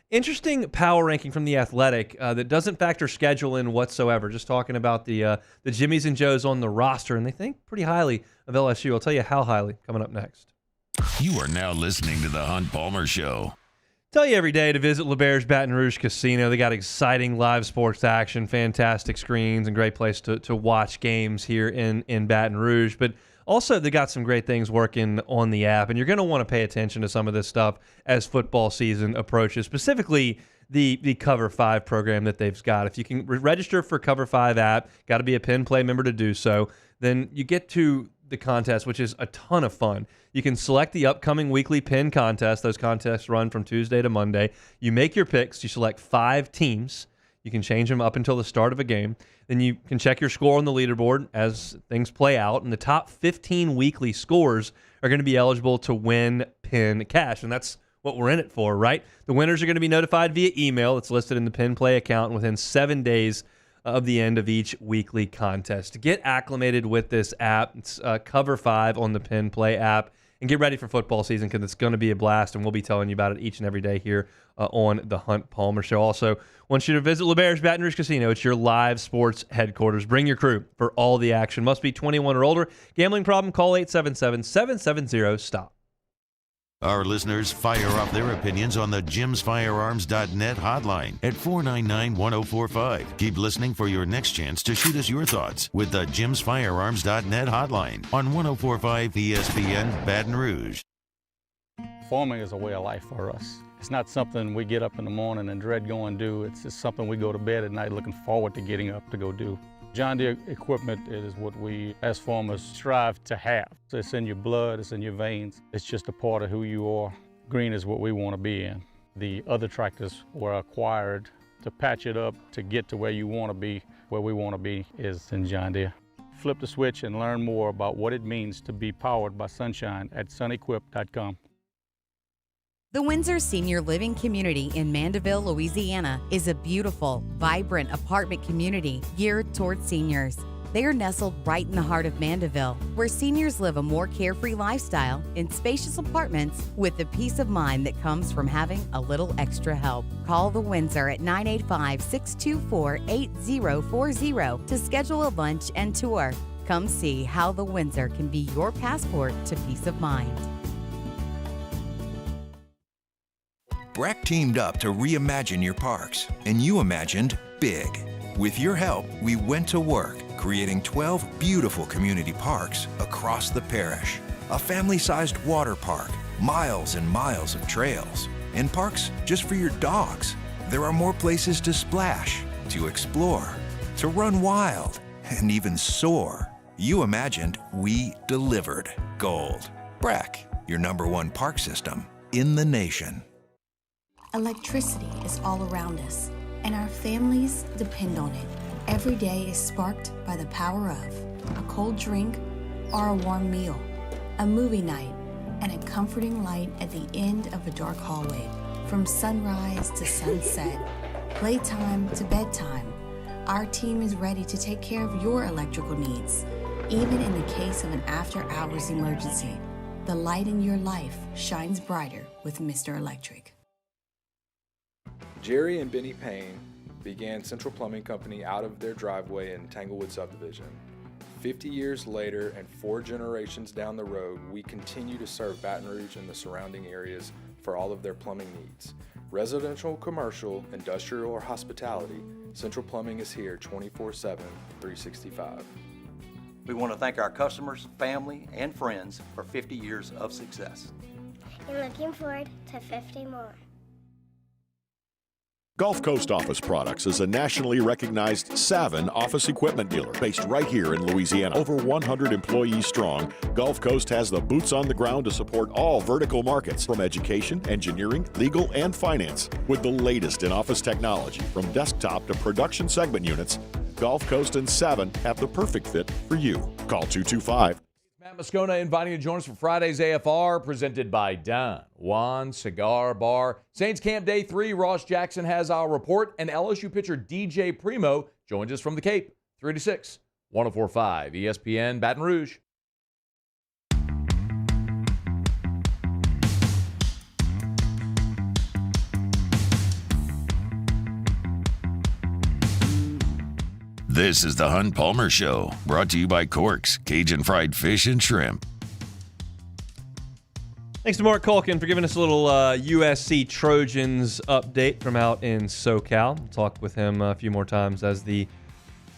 Interesting power ranking from The Athletic that doesn't factor schedule in whatsoever. Just talking about the Jimmies and Joes on the roster, and they think pretty highly of LSU. I'll tell you how highly coming up next. You are now listening to the Hunt Palmer Show. Tell you every day to visit LeBear's Baton Rouge Casino. They got exciting live sports action, fantastic screens, and great place to watch games here in Baton Rouge. But also, they got some great things working on the app, and you're going to want to pay attention to some of this stuff as football season approaches, specifically the Cover 5 program that they've got. If you can register for Cover 5 app, got to be a Penn Play member to do so, then you get to the contest, which is a ton of fun. You can select the upcoming weekly pin contest. Those contests run from Tuesday to Monday. You make your picks. You select 5 teams. You can change them up until the start of a game. Then you can check your score on the leaderboard as things play out. And the top 15 weekly scores are going to be eligible to win pin cash. And that's what we're in it for, right? The winners are going to be notified via email. It's listed in the Pin Play account within 7 days of the end of each weekly contest. To get acclimated with this app, it's Cover 5 on the Pin Play app. And get ready for football season because it's going to be a blast, and we'll be telling you about it each and every day here on the Hunt Palmer Show. Also, want you to visit LeBear's Baton Rouge Casino. It's your live sports headquarters. Bring your crew for all the action. Must be 21 or older. Gambling problem? Call 877-770-STOP. Our listeners fire off their opinions on the jimsfirearms.net hotline at 499-1045. Keep listening for your next chance to shoot us your thoughts with the jimsfirearms.net hotline on 1045 ESPN Baton Rouge. Farming is a way of life for us. It's not something we get up in the morning and dread going do. It's just something we go to bed at night looking forward to getting up to go do. John Deere equipment is what we as farmers strive to have. So it's in your blood, it's in your veins. It's just a part of who you are. Green is what we want to be in. The other tractors were acquired to patch it up to get to where you want to be. Where we want to be is in John Deere. Flip the switch and learn more about what it means to be powered by sunshine at sunequip.com. The Windsor Senior Living Community in Mandeville, Louisiana is a beautiful, vibrant apartment community geared toward seniors. They are nestled right in the heart of Mandeville, where seniors live a more carefree lifestyle in spacious apartments with the peace of mind that comes from having a little extra help. Call the Windsor at 985-624-8040 to schedule a lunch and tour. Come see how the Windsor can be your passport to peace of mind. Breck teamed up to reimagine your parks, and you imagined big. With your help, we went to work, creating 12 beautiful community parks across the parish. A family-sized water park, miles and miles of trails, and parks just for your dogs. There are more places to splash, to explore, to run wild, and even soar. You imagined, we delivered gold. Breck, your #1 park system in the nation. Electricity is all around us, and our families depend on it. Every day is sparked by the power of a cold drink or a warm meal, a movie night, and a comforting light at the end of a dark hallway. From sunrise to sunset, playtime to bedtime, our team is ready to take care of your electrical needs. Even in the case of an after-hours emergency, the light in your life shines brighter with Mr. Electric. Jerry and Benny Payne began Central Plumbing Company out of their driveway in Tanglewood subdivision. 50 years later and 4 generations down the road, we continue to serve Baton Rouge and the surrounding areas for all of their plumbing needs. Residential, commercial, industrial, or hospitality, Central Plumbing is here 24/7, 365. We want to thank our customers, family, and friends for 50 years of success. And looking forward to 50 more. Gulf Coast Office Products is a nationally recognized Savin office equipment dealer based right here in Louisiana. Over 100 employees strong, Gulf Coast has the boots on the ground to support all vertical markets from education, engineering, legal, and finance. With the latest in office technology from desktop to production segment units, Gulf Coast and Savin have the perfect fit for you. Call 225. Matt Moscona inviting you to join us for Friday's AFR, presented by Don Juan Cigar Bar. Saints Camp Day 3, Ross Jackson has our report, and LSU pitcher DJ Primo joins us from the Cape, 3 to 6, 104.5 ESPN Baton Rouge. This is the Hunt Palmer Show, brought to you by Corks, Cajun Fried Fish and Shrimp. Thanks to Mark Culkin for giving us a little USC Trojans update from out in SoCal. We'll talk with him a few more times as the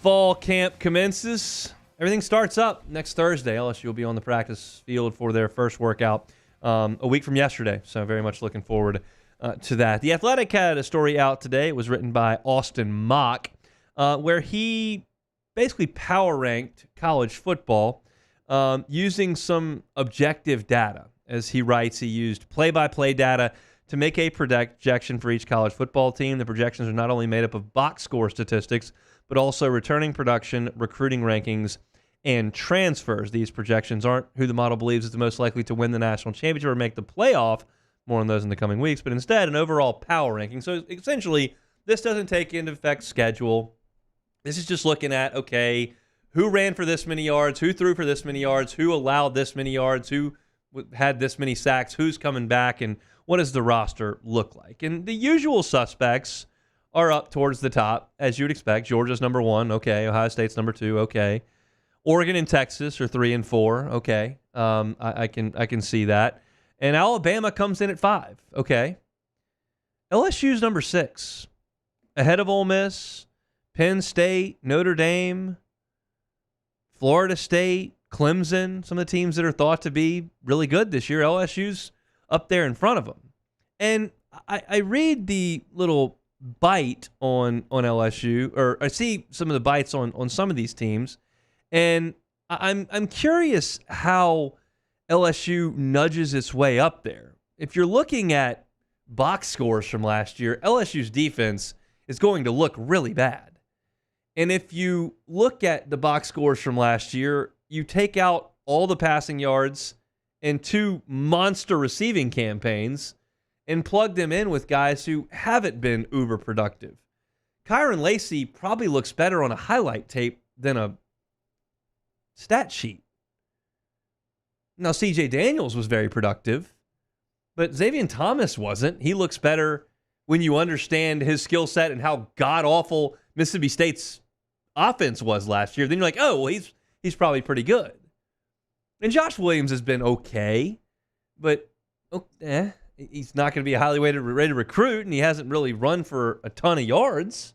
fall camp commences. Everything starts up next Thursday. LSU will be on the practice field for their first workout a week from yesterday, so very much looking forward to that. The Athletic had a story out today. It was written by Austin Mock, where he basically power ranked college football using some objective data. As he writes, he used play-by-play data to make a projection for each college football team. The projections are not only made up of box score statistics, but also returning production, recruiting rankings, and transfers. These projections aren't who the model believes is the most likely to win the national championship or make the playoff. More on those in the coming weeks, but instead an overall power ranking. So essentially, this doesn't take into effect schedule. This is just looking at, okay, who ran for this many yards, who threw for this many yards, who allowed this many yards, who had this many sacks, who's coming back, and what does the roster look like? And the usual suspects are up towards the top, as you would expect. Georgia's number 1, okay. Ohio State's number 2, okay. Oregon and Texas are 3 and 4, okay. I can see that. And Alabama comes in at 5, okay. LSU's number 6, ahead of Ole Miss, Penn State, Notre Dame, Florida State, Clemson, some of the teams that are thought to be really good this year. LSU's up there in front of them. And I read the little bite on LSU, or I see some of the bites on some of these teams, and I'm curious how LSU nudges its way up there. If you're looking at box scores from last year, LSU's defense is going to look really bad. And if you look at the box scores from last year, you take out all the passing yards and 2 monster receiving campaigns and plug them in with guys who haven't been uber productive. Kyron Lacey probably looks better on a highlight tape than a stat sheet. Now, C.J. Daniels was very productive, but Xavier Thomas wasn't. He looks better when you understand his skill set and how god-awful Mississippi State's offense was last year. Then you're like, oh, well, he's probably pretty good. And Josh Williams has been okay, but he's not going to be a highly rated recruit, and he hasn't really run for a ton of yards.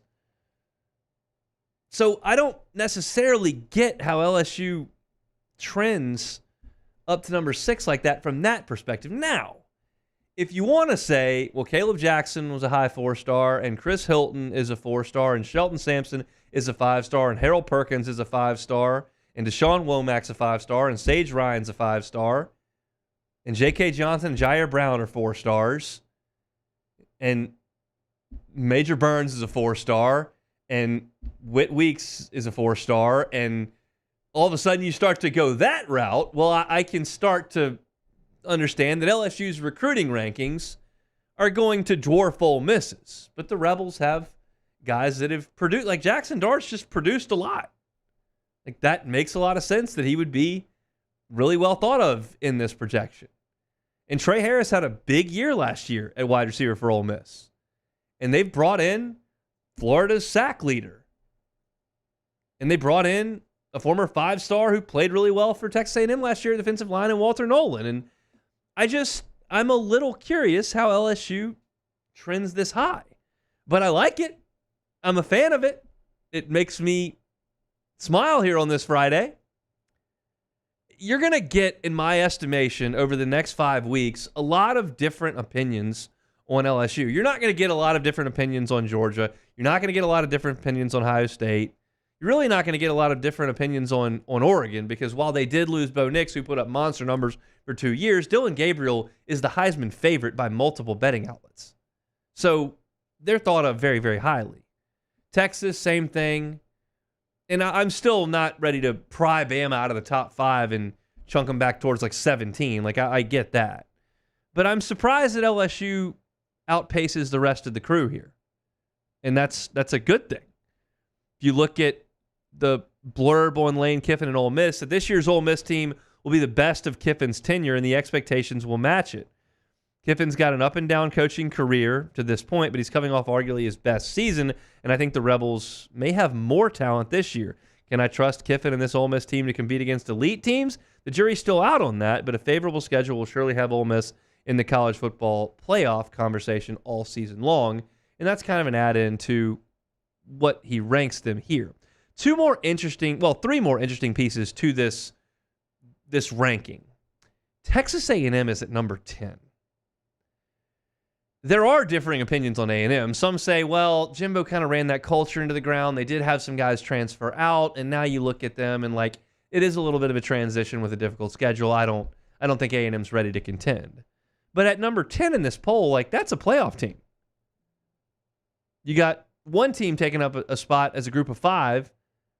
So I don't necessarily get how LSU trends up to number 6 like that from that perspective. Now, if you want to say, well, Caleb Jackson was a high 4-star, and Chris Hilton is a 4-star, and Shelton Sampson is a 5-star, and Harold Perkins is a 5-star, and Deshaun Womack's a 5-star, and Sage Ryan's a 5-star, and J.K. Johnson and Jair Brown are 4-stars, and Major Burns is a 4-star, and Whit Weeks is a 4-star, and all of a sudden you start to go that route. Well, I can start to understand that LSU's recruiting rankings are going to dwarf Ole Miss's, but the Rebels have guys that have produced, like Jackson Dart's just produced a lot. Like, that makes a lot of sense that he would be really well thought of in this projection. And Trey Harris had a big year last year at wide receiver for Ole Miss. And they've brought in Florida's sack leader. And they brought in a former 5-star who played really well for Texas A&M last year at defensive line, and Walter Nolan. And I'm a little curious how LSU trends this high. But I like it. I'm a fan of it. It makes me smile here on this Friday. you're going to get, in my estimation, over the next 5 weeks, a lot of different opinions on LSU. You're not going to get a lot of different opinions on Georgia. You're not going to get a lot of different opinions on Ohio State. You're really not going to get a lot of different opinions on Oregon, because while they did lose Bo Nix, who put up monster numbers for 2 years, Dylan Gabriel is the Heisman favorite by multiple betting outlets. So they're thought of very, very highly. Texas, same thing. And I'm still not ready to pry Bama out of the top 5 and chunk them back towards like 17. Like, I get that. But I'm surprised that LSU outpaces the rest of the crew here. And that's a good thing. If you look at the blurb on Lane Kiffin and Ole Miss, that this year's Ole Miss team will be the best of Kiffin's tenure, and the expectations will match it. Kiffin's got an up-and-down coaching career to this point, but he's coming off arguably his best season, and I think the Rebels may have more talent this year. Can I trust Kiffin and this Ole Miss team to compete against elite teams? The jury's still out on that, but a favorable schedule will surely have Ole Miss in the college football playoff conversation all season long, and that's kind of an add-in to what he ranks them here. Three more interesting pieces to this ranking. Texas A&M is at number 10. There are differing opinions on A&M. Some say, well, Jimbo kind of ran that culture into the ground. They did have some guys transfer out, and now you look at them and like it is a little bit of a transition with a difficult schedule. I don't think A&M's ready to contend. But at number 10 in this poll, like that's a playoff team. You got one team taking up a spot as a group of 5,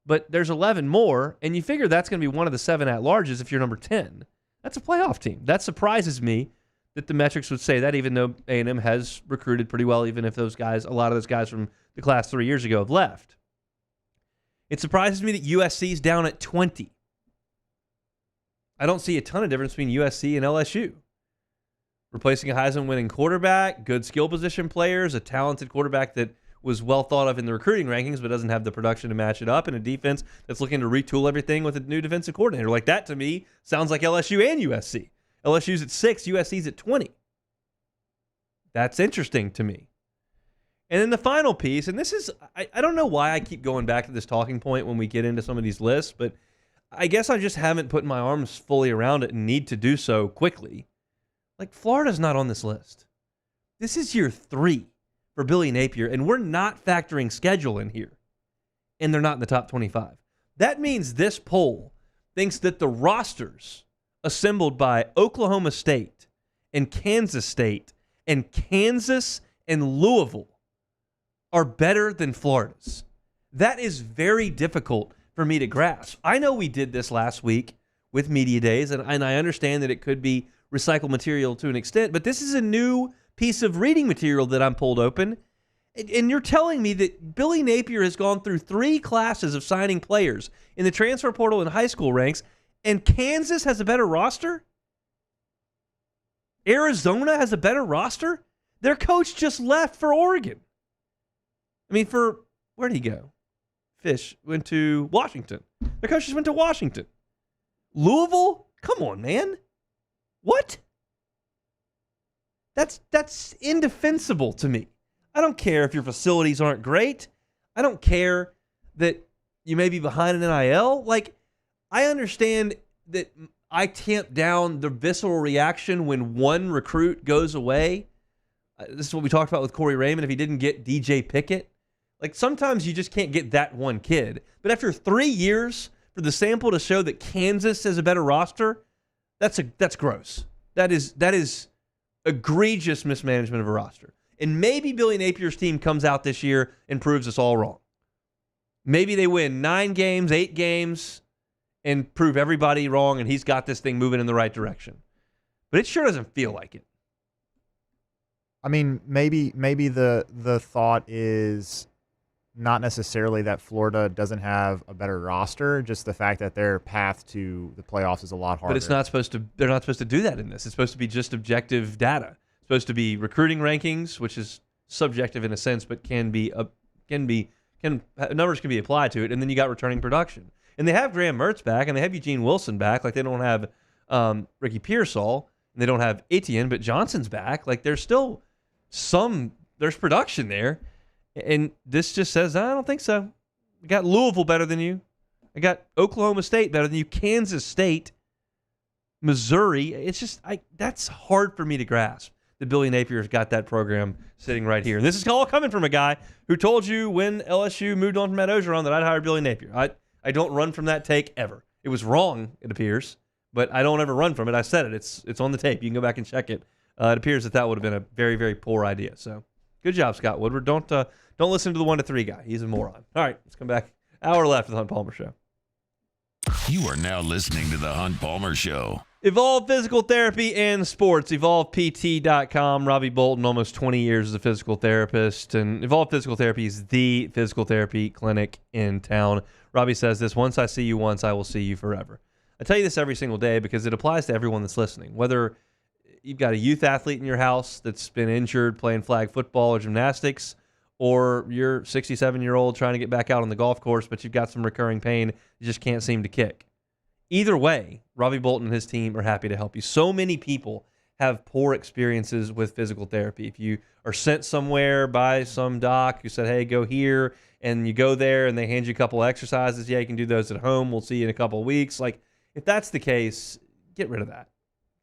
but there's 11 more, and you figure that's going to be one of the 7 at-larges if you're number 10. That's a playoff team. That surprises me that the metrics would say that, even though A&M has recruited pretty well, even if a lot of those guys from the class 3 years ago have left. It surprises me that USC's down at 20. I don't see a ton of difference between USC and LSU. Replacing a Heisman-winning quarterback, good skill position players, a talented quarterback that was well thought of in the recruiting rankings but doesn't have the production to match it up, and a defense that's looking to retool everything with a new defensive coordinator. Like that, to me, sounds like LSU and USC. LSU's at 6, USC's at 20. That's interesting to me. And then the final piece, and this is, I don't know why I keep going back to this talking point when we get into some of these lists, but I guess I just haven't put my arms fully around it and need to do so quickly. Like, Florida's not on this list. This is year 3 for Billy Napier, and we're not factoring schedule in here. And they're not in the top 25. That means this poll thinks that the rosters assembled by Oklahoma State and Kansas State and Kansas and Louisville are better than Florida's. That is very difficult for me to grasp. I know we did this last week with Media Days, and I understand that it could be recycled material to an extent, but this is a new piece of reading material that I'm pulled open, and you're telling me that Billy Napier has gone through 3 classes of signing players in the transfer portal and high school ranks, and Kansas has a better roster? Arizona has a better roster? Their coach just left for Oregon. I mean, where did he go? Fish went to Washington. Their coach just went to Washington. Louisville? Come on, man. What? That's indefensible to me. I don't care if your facilities aren't great. I don't care that you may be behind an NIL. Like, I understand that I tamp down the visceral reaction when one recruit goes away. This is what we talked about with Corey Raymond if he didn't get DJ Pickett. Like, sometimes you just can't get that one kid. But after 3 years, for the sample to show that Kansas has a better roster, that's gross. That is egregious mismanagement of a roster. And maybe Billy Napier's team comes out this year and proves us all wrong. Maybe they win 9 games, 8 games, and prove everybody wrong, and he's got this thing moving in the right direction. But it sure doesn't feel like it. I mean, maybe the thought is not necessarily that Florida doesn't have a better roster, just the fact that their path to the playoffs is a lot harder. But they're not supposed to do that in this. It's supposed to be just objective data. It's supposed to be recruiting rankings, which is subjective in a sense, but numbers can be applied to it. And then you got returning production. And they have Graham Mertz back, and they have Eugene Wilson back. Like, they don't have Ricky Pearsall, and they don't have Etienne, but Johnson's back. Like, there's still there's production there. And this just says, I don't think so. I got Louisville better than you. I got Oklahoma State better than you. Kansas State Missouri. It's just that's hard for me to grasp that Billy Napier's got that program sitting right here. And this is all coming from a guy who told you when LSU moved on from Matt Ogeron that I'd hire Billy Napier. I don't run from that take ever. It was wrong, it appears, but I don't ever run from it. I said it. It's on the tape. You can go back and check it. It appears that would have been a very, very poor idea. So good job, Scott Woodward. Don't listen to the 1 to 3 guy. He's a moron. All right, let's come back. Hour left of the Hunt Palmer Show. You are now listening to the Hunt Palmer Show. Evolve Physical Therapy and Sports. EvolvePT.com. Robbie Bolton, almost 20 years as a physical therapist. And Evolve Physical Therapy is the physical therapy clinic in town. Robbie says this, once I see you once, I will see you forever. I tell you this every single day because it applies to everyone that's listening. Whether you've got a youth athlete in your house that's been injured playing flag football or gymnastics, or you're 67-year-old trying to get back out on the golf course, but you've got some recurring pain you just can't seem to kick. Either way, Robbie Bolton and his team are happy to help you. So many people have poor experiences with physical therapy. If you are sent somewhere by some doc who said, hey, go here, and you go there and they hand you a couple exercises, yeah, you can do those at home. We'll see you in a couple of weeks. Like, if that's the case, get rid of that.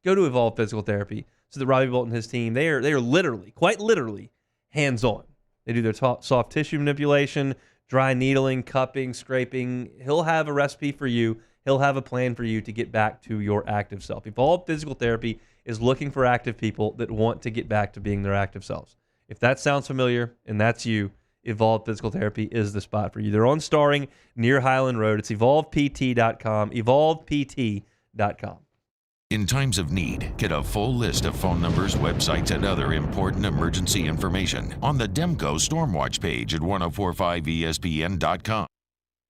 Go to Evolve Physical Therapy so that Robbie Bolton and his team, they are literally, quite literally, hands-on. They do their soft tissue manipulation, dry needling, cupping, scraping. He'll have a recipe for you. He'll have a plan for you to get back to your active self. Evolve Physical Therapy is looking for active people that want to get back to being their active selves. If that sounds familiar and that's you, Evolve Physical Therapy is the spot for you. They're on Starring near Highland Road. It's EvolvePT.com, EvolvePT.com. In times of need, get a full list of phone numbers, websites, and other important emergency information on the Demco Stormwatch page at 1045ESPN.com.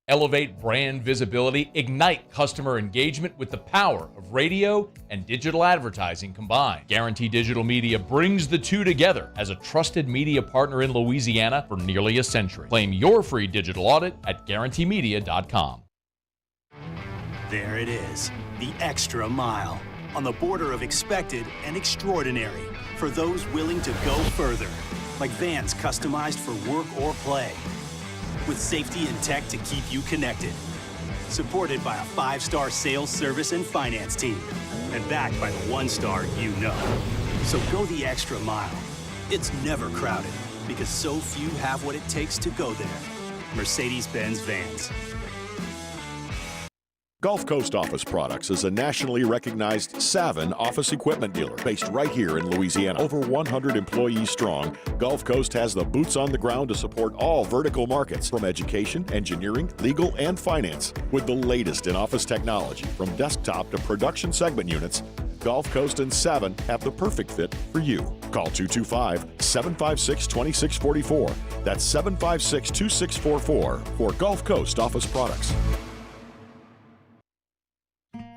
Elevate brand visibility, ignite customer engagement with the power of radio and digital advertising combined. Guarantee Digital Media brings the two together as a trusted media partner in Louisiana for nearly a century. Claim your free digital audit at guaranteemedia.com. There it is, the extra mile, on the border of expected and extraordinary for those willing to go further, like vans customized for work or play, with safety and tech to keep you connected, supported by a 5-star sales, service, and finance team, and backed by the 1-star you know. So go the extra mile. It's never crowded because so few have what it takes to go there. Mercedes-Benz Vans. Gulf Coast Office Products is a nationally recognized Savin office equipment dealer based right here in Louisiana. Over 100 employees strong, Gulf Coast has the boots on the ground to support all vertical markets, from education, engineering, legal, and finance. With the latest in office technology, from desktop to production segment units, Gulf Coast and Savin have the perfect fit for you. Call 225-756-2644. That's 756-2644 for Gulf Coast Office Products.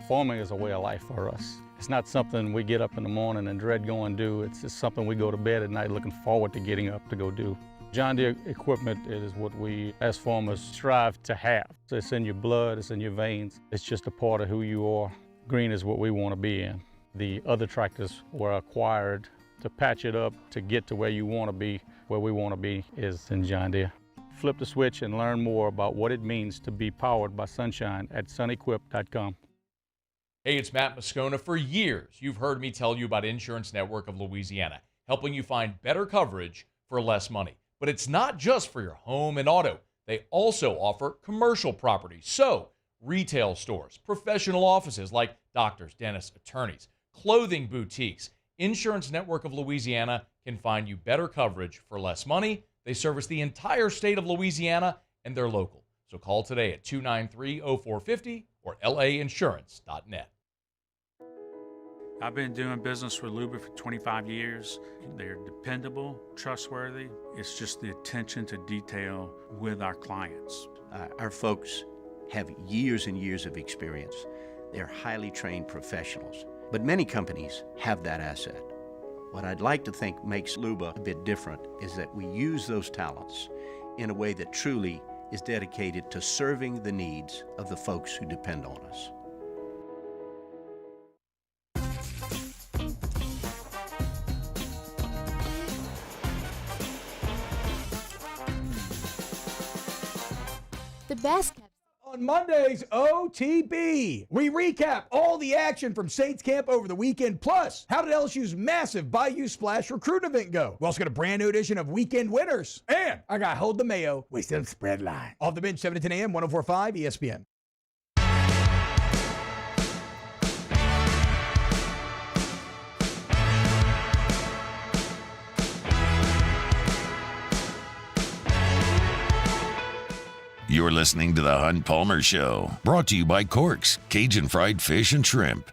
Farming is a way of life for us. It's not something we get up in the morning and dread going do. It's just something we go to bed at night looking forward to getting up to go do. John Deere equipment is what we as farmers strive to have. So it's in your blood, it's in your veins. It's just a part of who you are. Green is what we want to be in. The other tractors were acquired to patch it up to get to where you want to be. Where we want to be is in John Deere. Flip the switch and learn more about what it means to be powered by sunshine at sunequip.com. Hey, it's Matt Moscona. For years, you've heard me tell you about Insurance Network of Louisiana, helping you find better coverage for less money. But it's not just for your home and auto. They also offer commercial property. So, retail stores, professional offices like doctors, dentists, attorneys, clothing boutiques. Insurance Network of Louisiana can find you better coverage for less money. They service the entire state of Louisiana, and they're local. So call today at 293-0450 or lainsurance.net. I've been doing business with Luba for 25 years. They're dependable, trustworthy. It's just the attention to detail with our clients. Our folks have years and years of experience. They're highly trained professionals, but many companies have that asset. What I'd like to think makes Luba a bit different is that we use those talents in a way that truly is dedicated to serving the needs of the folks who depend on us. The best. On Monday's OTB, we recap all the action from Saints camp over the weekend. Plus, how did LSU's massive Bayou Splash recruit event go? We also got a brand new edition of Weekend Winners. And I got Hold the Mayo with some spread line. Off the bench, 7 to 10 a.m., 104.5 ESPN. You're listening to the Hunt Palmer Show, brought to you by Corks, Cajun Fried Fish and Shrimp.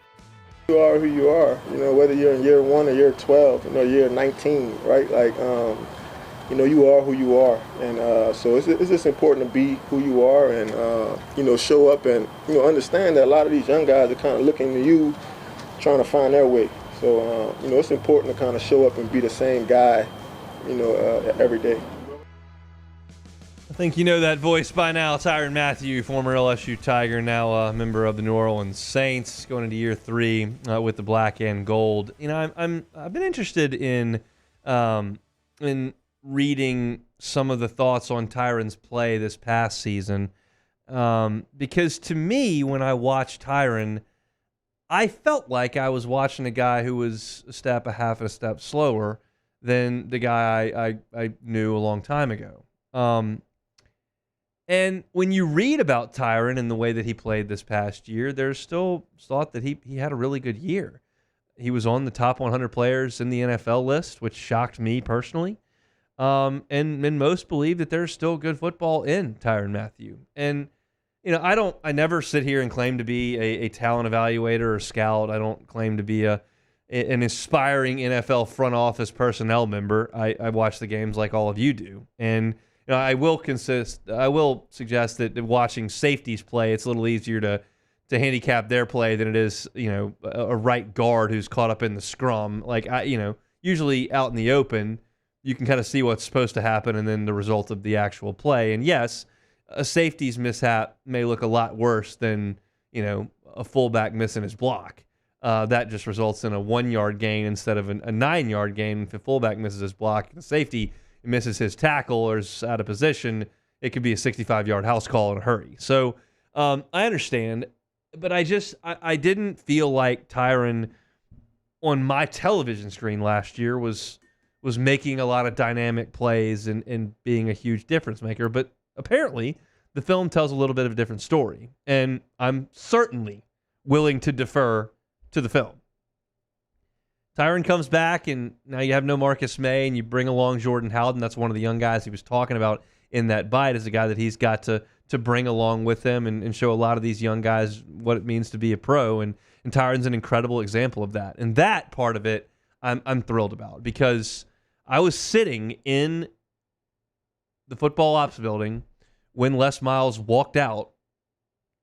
You are who you are, whether you're in year 1 or year 12, year 19, right? Like, you are who you are. And so it's just important to be who you are and, show up and, understand that a lot of these young guys are kind of looking to you, trying to find their way. So, it's important to kind of show up and be the same guy, every day. I think you know that voice by now. Tyrann Mathieu, former LSU Tiger, now a member of the New Orleans Saints, going into year 3 with the black and gold. I've been interested in reading some of the thoughts on Tyrann's play this past season, because to me, when I watched Tyrann, I felt like I was watching a guy who was a half a step slower than the guy I knew a long time ago. And when you read about Tyrann and the way that he played this past year, there's still thought that he had a really good year. He was on the top 100 players in the NFL list, which shocked me personally. And most believe that there's still good football in Tyrann Mathieu. And, I never sit here and claim to be a talent evaluator or scout. I don't claim to be an inspiring NFL front office personnel member. I watch the games like all of you do. And I will suggest that watching safeties play, it's a little easier to handicap their play than it is, a right guard who's caught up in the scrum. Usually out in the open, you can kind of see what's supposed to happen and then the result of the actual play. And yes, a safety's mishap may look a lot worse than, a fullback missing his block. That just results in a 1-yard gain instead of a 9-yard gain. If a fullback misses his block, the safety misses his tackle or is out of position, it could be a 65-yard house call in a hurry. So I understand, but I didn't feel like Tyrann on my television screen last year was making a lot of dynamic plays and being a huge difference maker. But apparently the film tells a little bit of a different story, and I'm certainly willing to defer to the film. Tyrann comes back, and now you have no Marcus May, and you bring along Jordan Howden. That's one of the young guys he was talking about in that bite, is a guy that he's got to bring along with him and show a lot of these young guys what it means to be a pro. And Tyrann's an incredible example of that. And that part of it, I'm thrilled about, because I was sitting in the football ops building when Les Miles walked out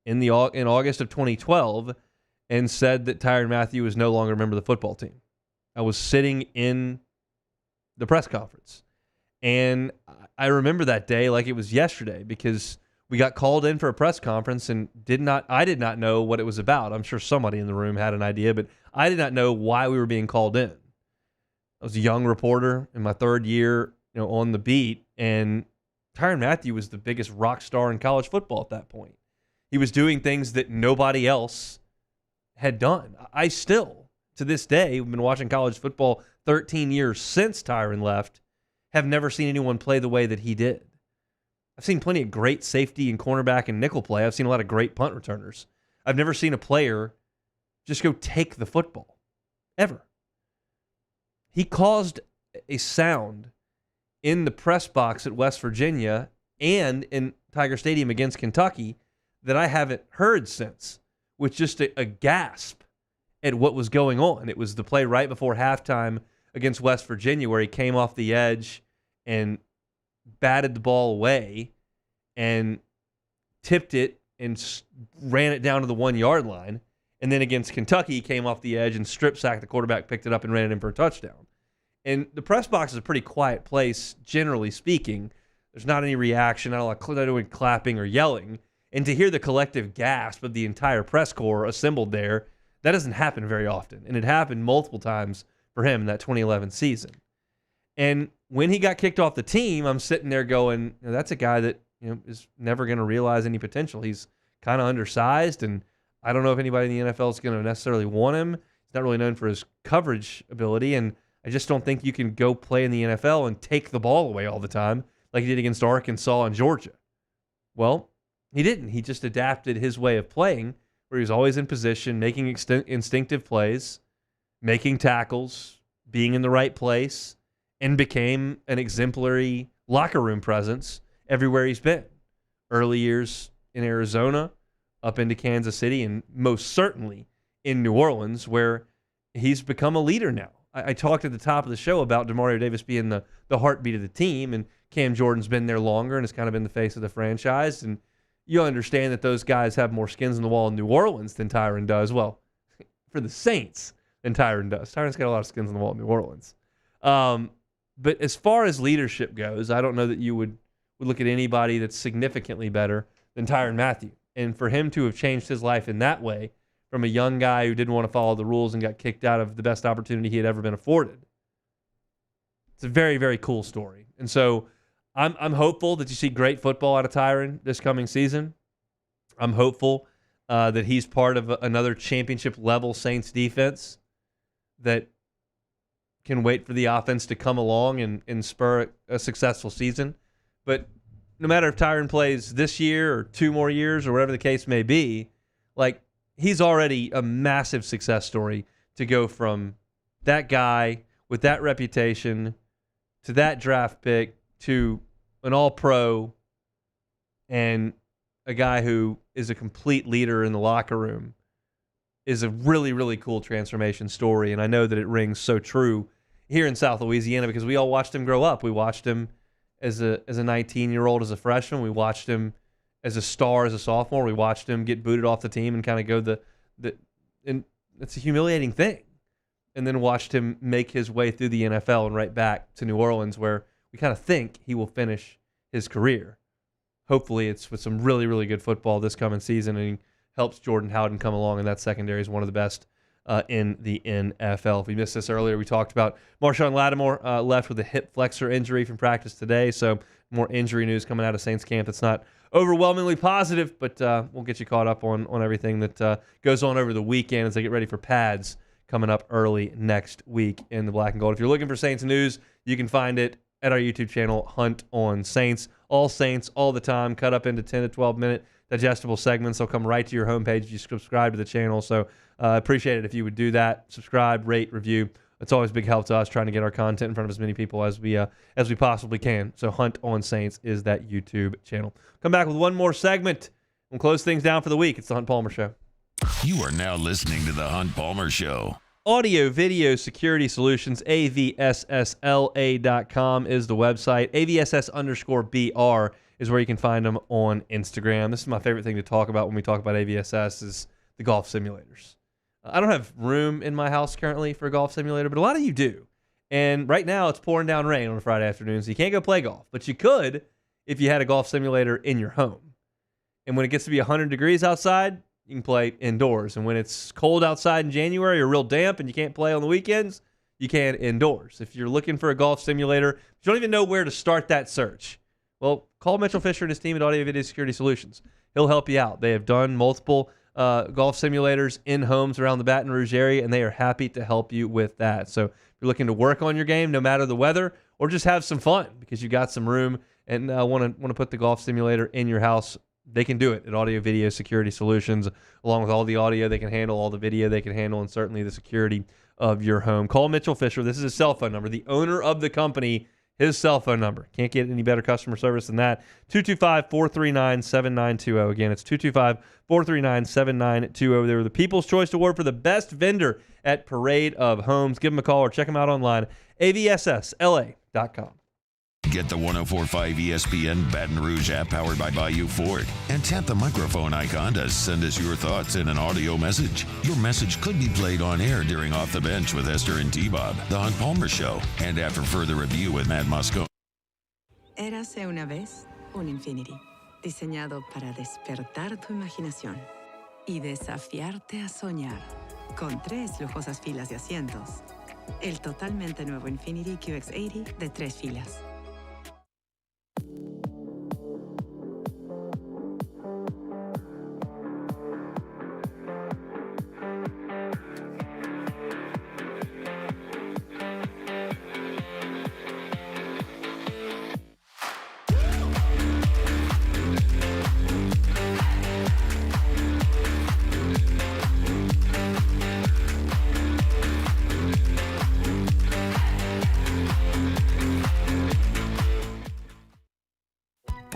in August of 2012 and said that Tyrann Mathieu was no longer a member of the football team. I was sitting in the press conference, and I remember that day like it was yesterday, because we got called in for a press conference and I did not know what it was about. I'm sure somebody in the room had an idea, but I did not know why we were being called in. I was a young reporter in my 3rd year, on the beat, and Tyrann Mathieu was the biggest rock star in college football at that point. He was doing things that nobody else had done. I still, to this day, we've been watching college football 13 years since Tyrann left, have never seen anyone play the way that he did. I've seen plenty of great safety and cornerback and nickel play. I've seen a lot of great punt returners. I've never seen a player just go take the football, ever. He caused a sound in the press box at West Virginia and in Tiger Stadium against Kentucky that I haven't heard since, with just a gasp at what was going on. It was the play right before halftime against West Virginia where he came off the edge and batted the ball away and tipped it and ran it down to the 1-yard line. And then against Kentucky, he came off the edge and strip sacked the quarterback, picked it up, and ran it in for a touchdown. And the press box is a pretty quiet place, generally speaking. There's not any reaction, not any clapping or yelling. And to hear the collective gasp of the entire press corps assembled there, that doesn't happen very often. And it happened multiple times for him in that 2011 season. And when he got kicked off the team, I'm sitting there going, that's a guy that is never going to realize any potential. He's kind of undersized, and I don't know if anybody in the NFL is going to necessarily want him. He's not really known for his coverage ability, and I just don't think you can go play in the NFL and take the ball away all the time like he did against Arkansas and Georgia. Well, he didn't. He just adapted his way of playing where he was always in position, making instinctive plays, making tackles, being in the right place, and became an exemplary locker room presence everywhere he's been. Early years in Arizona, up into Kansas City, and most certainly in New Orleans, where he's become a leader now. I talked at the top of the show about DeMario Davis being the heartbeat of the team, and Cam Jordan's been there longer and has kind of been the face of the franchise. And you understand that those guys have more skins on the wall in New Orleans than Tyron does. Well, for the Saints than Tyron does. Tyron's got a lot of skins on the wall in New Orleans. But as far as leadership goes, I don't know that you would look at anybody that's significantly better than Tyron Matthew. And for him to have changed his life in that way, from a young guy who didn't want to follow the rules and got kicked out of the best opportunity he had ever been afforded, it's a very, very cool story. And so I'm hopeful that you see great football out of Tyron this coming season. I'm hopeful that he's part of another championship-level Saints defense that can wait for the offense to come along and spur a successful season. But no matter if Tyron plays this year or 2 more years or whatever the case may be, like, he's already a massive success story to go from that guy with that reputation to that draft pick to an all-pro and a guy who is a complete leader in the locker room is a really, really cool transformation story. And I know that it rings so true here in South Louisiana because we all watched him grow up. We watched him as a 19-year-old as a freshman. We watched him as a star as a sophomore. We watched him get booted off the team and kind of go and it's a humiliating thing. And then watched him make his way through the NFL and right back to New Orleans, where we kind of think he will finish his career. Hopefully it's with some really, really good football this coming season, and he helps Jordan Howden come along, and that secondary is one of the best in the NFL. If we missed this earlier, we talked about Marshawn Lattimore left with a hip flexor injury from practice today, so more injury news coming out of Saints camp. It's not overwhelmingly positive, but we'll get you caught up on everything that goes on over the weekend as they get ready for pads coming up early next week in the black and gold. If you're looking for Saints news, you can find it at our YouTube channel, Hunt on Saints. All Saints, all the time, cut up into 10 to 12-minute digestible segments. They'll come right to your homepage if you subscribe to the channel. So I appreciate it if you would do that. Subscribe, rate, review. It's always a big help to us trying to get our content in front of as many people as we possibly can. So Hunt on Saints is that YouTube channel. Come back with one more segment. We'll close things down for the week. It's the Hunt Palmer Show. You are now listening to the Hunt Palmer Show. Audio Video Security Solutions, avssla.com is the website. AVSS_BR is where you can find them on Instagram. This is my favorite thing to talk about when we talk about AVSS is the golf simulators. I don't have room in my house currently for a golf simulator, but a lot of you do. And right now it's pouring down rain on a Friday afternoon, so you can't go play golf. But you could if you had a golf simulator in your home. And when it gets to be 100 degrees outside, you can play indoors. And when it's cold outside in January or real damp and you can't play on the weekends, you can indoors. If you're looking for a golf simulator, you don't even know where to start that search, well, call Mitchell Fisher and his team at Audio Video Security Solutions. He'll help you out. They have done multiple golf simulators in homes around the Baton Rouge area, and they are happy to help you with that. So if you're looking to work on your game, no matter the weather, or just have some fun because you got some room and want to put the golf simulator in your house, they can do it at Audio Video Security Solutions, along with all the audio they can handle, all the video they can handle, and certainly the security of your home. Call Mitchell Fisher. This is his cell phone number. The owner of the company, his cell phone number. Can't get any better customer service than that. 225-439-7920. Again, it's 225-439-7920. They were the People's Choice Award for the best vendor at Parade of Homes. Give them a call or check them out online, avssla.com. Get the 104.5 ESPN Baton Rouge app powered by Bayou Ford and tap the microphone icon to send us your thoughts in an audio message. Your message could be played on air during Off the Bench with Esther and T-Bob, The Hunt Palmer Show, and after further review with Matt Moscone. Érase una vez un Infinity, diseñado para despertar tu imaginación y desafiarte a soñar, con 3 lujosas filas de asientos. El totalmente nuevo Infinity QX80 de 3 filas.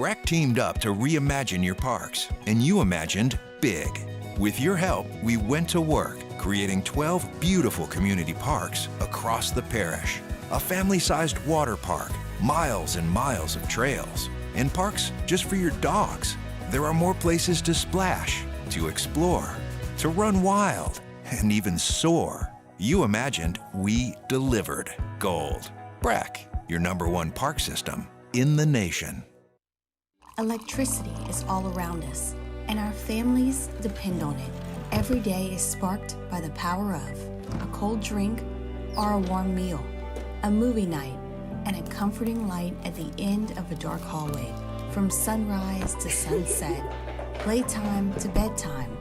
Breck teamed up to reimagine your parks, and you imagined big. With your help, we went to work, creating 12 beautiful community parks across the parish. A family-sized water park, miles and miles of trails, and parks just for your dogs. There are more places to splash, to explore, to run wild, and even soar. You imagined, we delivered. Gold. Breck, your #1 park system in the nation. Electricity is all around us, and our families depend on it. Every day is sparked by the power of a cold drink or a warm meal, a movie night, and a comforting light at the end of a dark hallway. From sunrise to sunset, playtime to bedtime,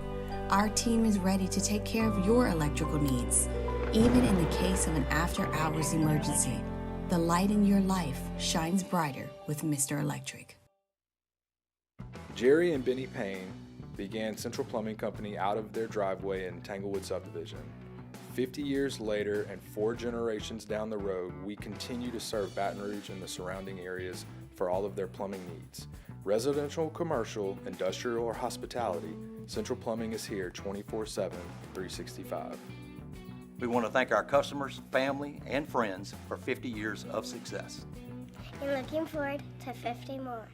our team is ready to take care of your electrical needs. Even in the case of an after-hours emergency, the light in your life shines brighter with Mr. Electric. Jerry and Benny Payne began Central Plumbing Company out of their driveway in Tanglewood subdivision. 50 years later and 4 generations down the road, we continue to serve Baton Rouge and the surrounding areas for all of their plumbing needs. Residential, commercial, industrial, or hospitality, Central Plumbing is here 24/7, 365. We want to thank our customers, family, and friends for 50 years of success. And looking forward to 50 more.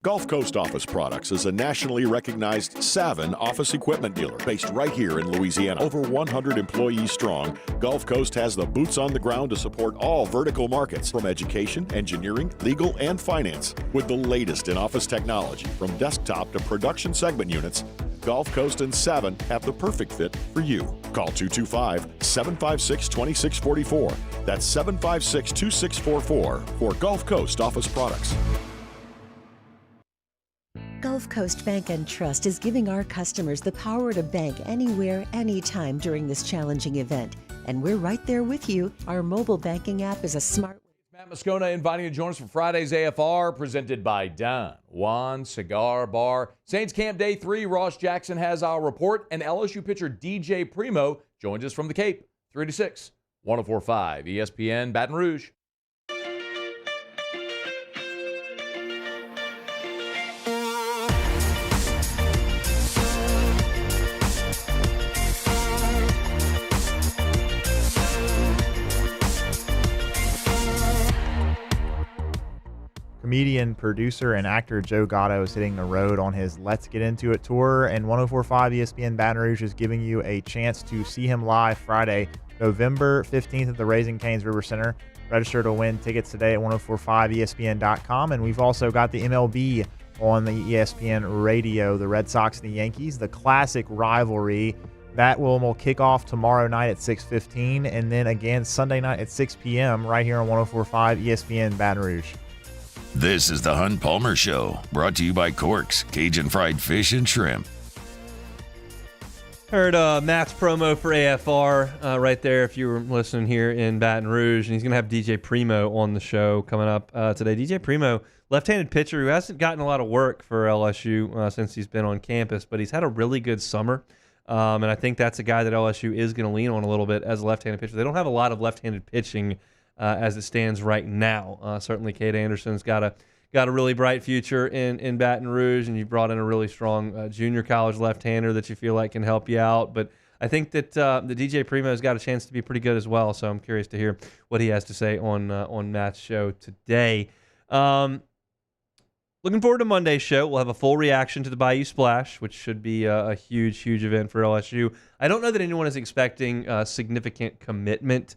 Gulf Coast Office Products is a nationally recognized Savin office equipment dealer based right here in Louisiana. Over 100 employees strong, Gulf Coast has the boots on the ground to support all vertical markets, from education, engineering, legal, and finance. With the latest in office technology, from desktop to production segment units, Gulf Coast and Savin have the perfect fit for you. Call 225-756-2644. That's 756-2644 for Gulf Coast Office Products. Gulf Coast Bank and Trust is giving our customers the power to bank anywhere, anytime during this challenging event. And we're right there with you. Our mobile banking app is a smart... Matt Moscona inviting you to join us for Friday's AFR, presented by Don Juan Cigar Bar. Saints Camp Day 3, Ross Jackson has our report, and LSU pitcher DJ Primo joins us from the Cape, 3 to 6, 104.5 ESPN Baton Rouge. Comedian, producer, and actor Joe Gatto is hitting the road on his Let's Get Into It tour, and 104.5 ESPN Baton Rouge is giving you a chance to see him live Friday, November 15th at the Raising Cane's River Center. Register to win tickets today at 1045ESPN.com, and we've also got the MLB on the ESPN radio, the Red Sox and the Yankees, the classic rivalry. That will kick off tomorrow night at 6:15, and then again Sunday night at 6 p.m. right here on 104.5 ESPN Baton Rouge. This is the Hunt Palmer Show, brought to you by Corks, Cajun Fried Fish and Shrimp. Heard Matt's promo for AFR right there if you were listening here in Baton Rouge. And he's going to have DJ Primo on the show coming up today. DJ Primo, left-handed pitcher who hasn't gotten a lot of work for LSU since he's been on campus, but he's had a really good summer. And I think that's a guy that LSU is going to lean on a little bit as a left-handed pitcher. They don't have a lot of left-handed pitching as it stands right now. Certainly Cade Anderson's got a really bright future in Baton Rouge, and you brought in a really strong junior college left-hander that you feel like can help you out. But I think that the DJ Primo's got a chance to be pretty good as well, so I'm curious to hear what he has to say on Matt's show today. Looking forward to Monday's show. We'll have a full reaction to the Bayou Splash, which should be a huge, huge event for LSU. I don't know that anyone is expecting significant commitment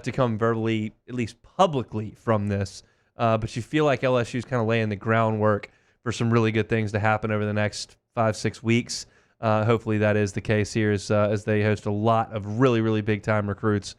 to come verbally, at least publicly, from this. But you feel like LSU's kind of laying the groundwork for some really good things to happen over the next 5-6 weeks. Hopefully that is the case here as they host a lot of really, really big-time recruits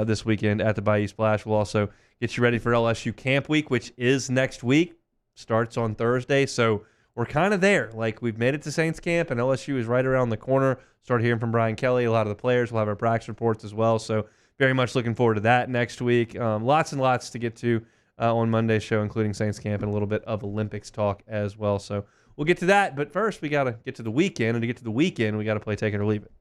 this weekend at the Bayou Splash. We'll also get you ready for LSU Camp Week, which is next week. Starts on Thursday, so we're kind of there. Like, we've made it to Saints Camp, and LSU is right around the corner. Start hearing from Brian Kelly, a lot of the players. We'll have our practice reports as well, so very much looking forward to that next week. Lots and lots to get to on Monday's show, including Saints Camp and a little bit of Olympics talk as well. So we'll get to that, but first we got to get to the weekend, and to get to the weekend, we got to play Take It or Leave It.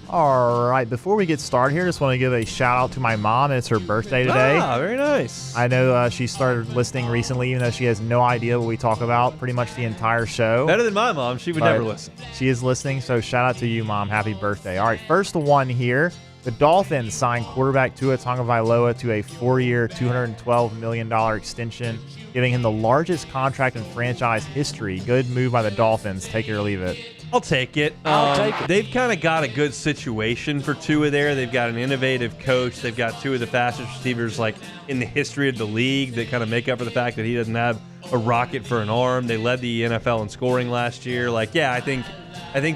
All right, before we get started here, just want to give a shout out to my mom. It's her birthday today. Ah, very nice. I know she started listening recently, even though she has no idea what we talk about pretty much the entire show. Better than my mom. She would never listen. She is listening, so shout out to you, Mom. Happy birthday. All right, first one here. The Dolphins signed quarterback Tua Tagovailoa to a 4-year, $212 million extension, giving him the largest contract in franchise history. Good move by the Dolphins. Take it or leave it. I'll take it. I'll take it. They've kind of got a good situation for Tua there. They've got an innovative coach. They've got two of the fastest receivers like in the history of the league that kind of make up for the fact that he doesn't have a rocket for an arm. They led the NFL in scoring last year. I think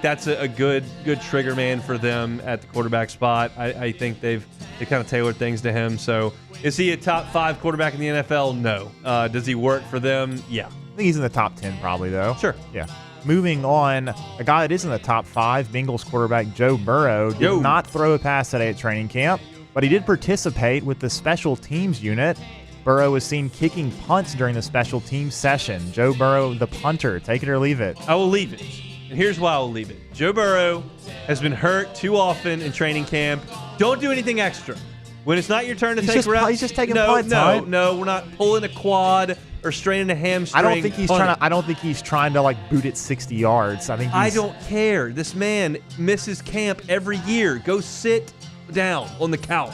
that's a good trigger man for them at the quarterback spot. I think they kind of tailored things to him. So is he a top 5 quarterback in the NFL? No. Does he work for them? Yeah. I think he's in the top 10 probably, though. Sure. Yeah. Moving on, a guy that is in the top 5, Bengals quarterback Joe Burrow, did not throw a pass today at training camp, but he did participate with the special teams unit. Burrow was seen kicking punts during the special teams session. Joe Burrow, the punter. Take it or leave it. I will leave it. And here's why I'll leave it. Joe Burrow has been hurt too often in training camp. Don't do anything extra. When it's not your turn to take reps. He's just taking punts. No, we're not pulling a quad or straining a hamstring. I don't think he's trying to boot it 60 yards. I don't care. This man misses camp every year. Go sit down on the couch.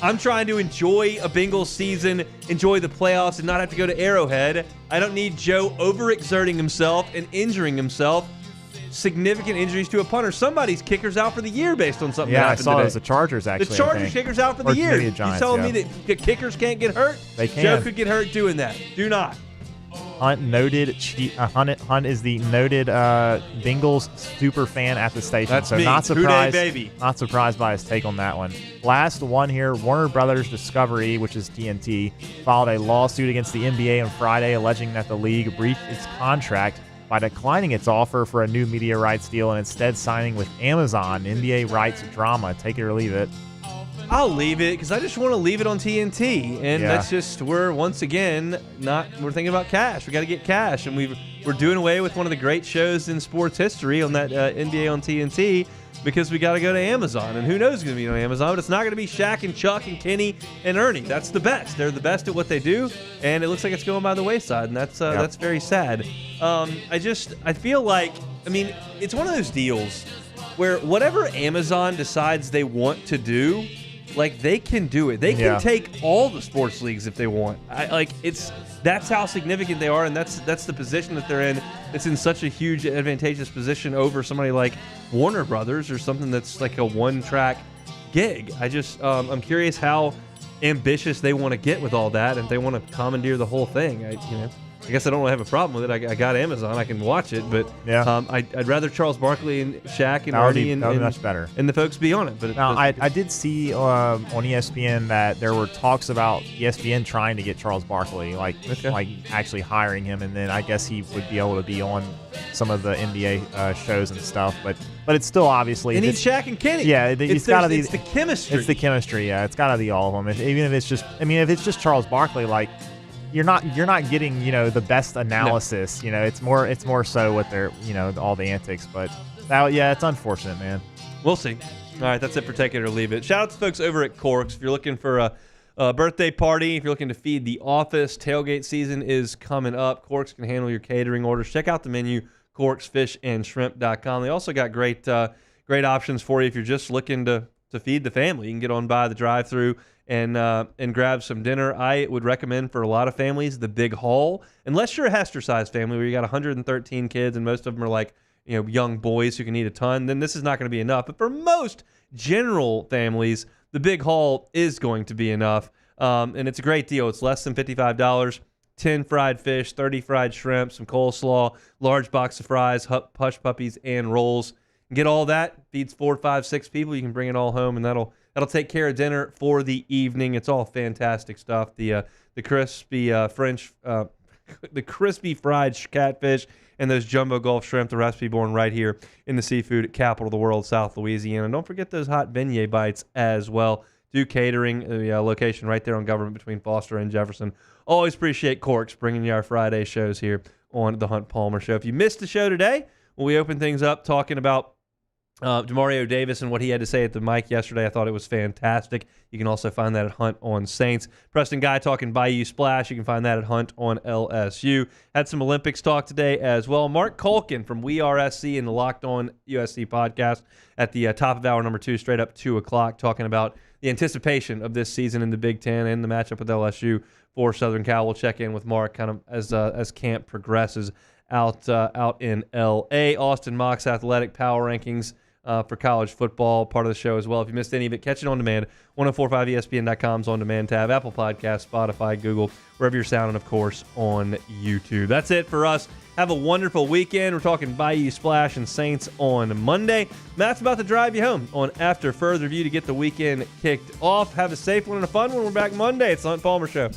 I'm trying to enjoy a Bengals season, enjoy the playoffs, and not have to go to Arrowhead. I don't need Joe overexerting himself and injuring himself. Significant injuries to a punter. Somebody's kicker's out for the year based on something that happened today. I saw it was the Chargers, actually. The Chargers kicker's out for the year. Maybe the Giants, you telling me that kickers can't get hurt? They can. Joe could get hurt doing that. Do not. Hunt is the noted Bengals super fan at the station. That's so me. Not surprised, baby. Not surprised by his take on that one. Last one here, Warner Brothers Discovery, which is TNT, filed a lawsuit against the NBA on Friday alleging that the league breached its contract by declining its offer for a new media rights deal and instead signing with Amazon, NBA rights drama. Take it or leave it. I'll leave it because I just want to leave it on TNT, and that's just we're thinking about cash. We got to get cash, and we're doing away with one of the great shows in sports history on that NBA on TNT because we got to go to Amazon, and who knows who's going to be on Amazon? But it's not going to be Shaq and Chuck and Kenny and Ernie. That's the best. They're the best at what they do, and it looks like it's going by the wayside, and that's very sad. I feel like it's one of those deals where whatever Amazon decides they want to do. They can do it. They can take all the sports leagues if they want. That's how significant they are, and that's the position that they're in. It's in such a huge, advantageous position over somebody like Warner Brothers or something that's like a one-track gig. I'm curious how ambitious they want to get with all that, and if they want to commandeer the whole thing. I guess I don't really have a problem with it. I got Amazon. I can watch it, but I'd rather Charles Barkley and Shaq and Artie and much better. And the folks be on it. But I did see on ESPN that there were talks about ESPN trying to get Charles Barkley, actually hiring him, and then I guess he would be able to be on some of the NBA shows and stuff. But it's still obviously. It needs Shaq and Kenny. Yeah, it's got to be. It's the chemistry. It's the chemistry. Yeah, it's got to be all of them. Even if it's just, if it's just Charles Barkley, You're not getting the best analysis. No. It's more so what they're all the antics. But it's unfortunate, man. We'll see. All right, that's it for Take It or Leave It. Shout out to folks over at Corks. If you're looking for a birthday party, if you're looking to feed the office, tailgate season is coming up. Corks can handle your catering orders. Check out the menu, corksfishandshrimp.com. They also got great options for you if you're just looking to feed the family. You can get on by the drive-thru and grab some dinner. I would recommend for a lot of families the Big Haul, unless you're a Hester-sized family where you got 113 kids and most of them are young boys who can eat a ton. Then this is not going to be enough. But for most general families, the Big Haul is going to be enough, and it's a great deal. It's less than $55. 10 fried fish, 30 fried shrimp, some coleslaw, large box of fries, hush puppies, and rolls. Get all that. Feeds 4, 5, 6 people. You can bring it all home, and that'll take care of dinner for the evening. It's all fantastic stuff. The crispy the crispy fried catfish and those jumbo Gulf shrimp. The recipe born right here in the seafood capital of the world, South Louisiana. And don't forget those hot beignet bites as well. Do catering. The location right there on Government between Foster and Jefferson. Always appreciate Corks bringing you our Friday shows here on the Hunt Palmer Show. If you missed the show today, we open things up talking about Demario Davis and what he had to say at the mic yesterday, I thought it was fantastic. You can also find that at Hunt on Saints. Preston Guy talking Bayou Splash. You can find that at Hunt on LSU. Had some Olympics talk today as well. Mark Culkin from We Are SC and the Locked On USC podcast at the top of hour number 2, straight up 2 o'clock, talking about the anticipation of this season in the Big Ten and the matchup with LSU for Southern Cal. We'll check in with Mark kind of as camp progresses out in L.A. Austin Mock's athletic power rankings for college football, part of the show as well. If you missed any of it, catch it on demand. 1045ESPN.com's on demand tab, Apple Podcasts, Spotify, Google, wherever you're sound, and of course on YouTube. That's it for us. Have a wonderful weekend. We're talking Bayou Splash and Saints on Monday. Matt's about to drive you home on After Further Review to get the weekend kicked off. Have a safe one and a fun one. We're back Monday. It's the Hunt Palmer Show.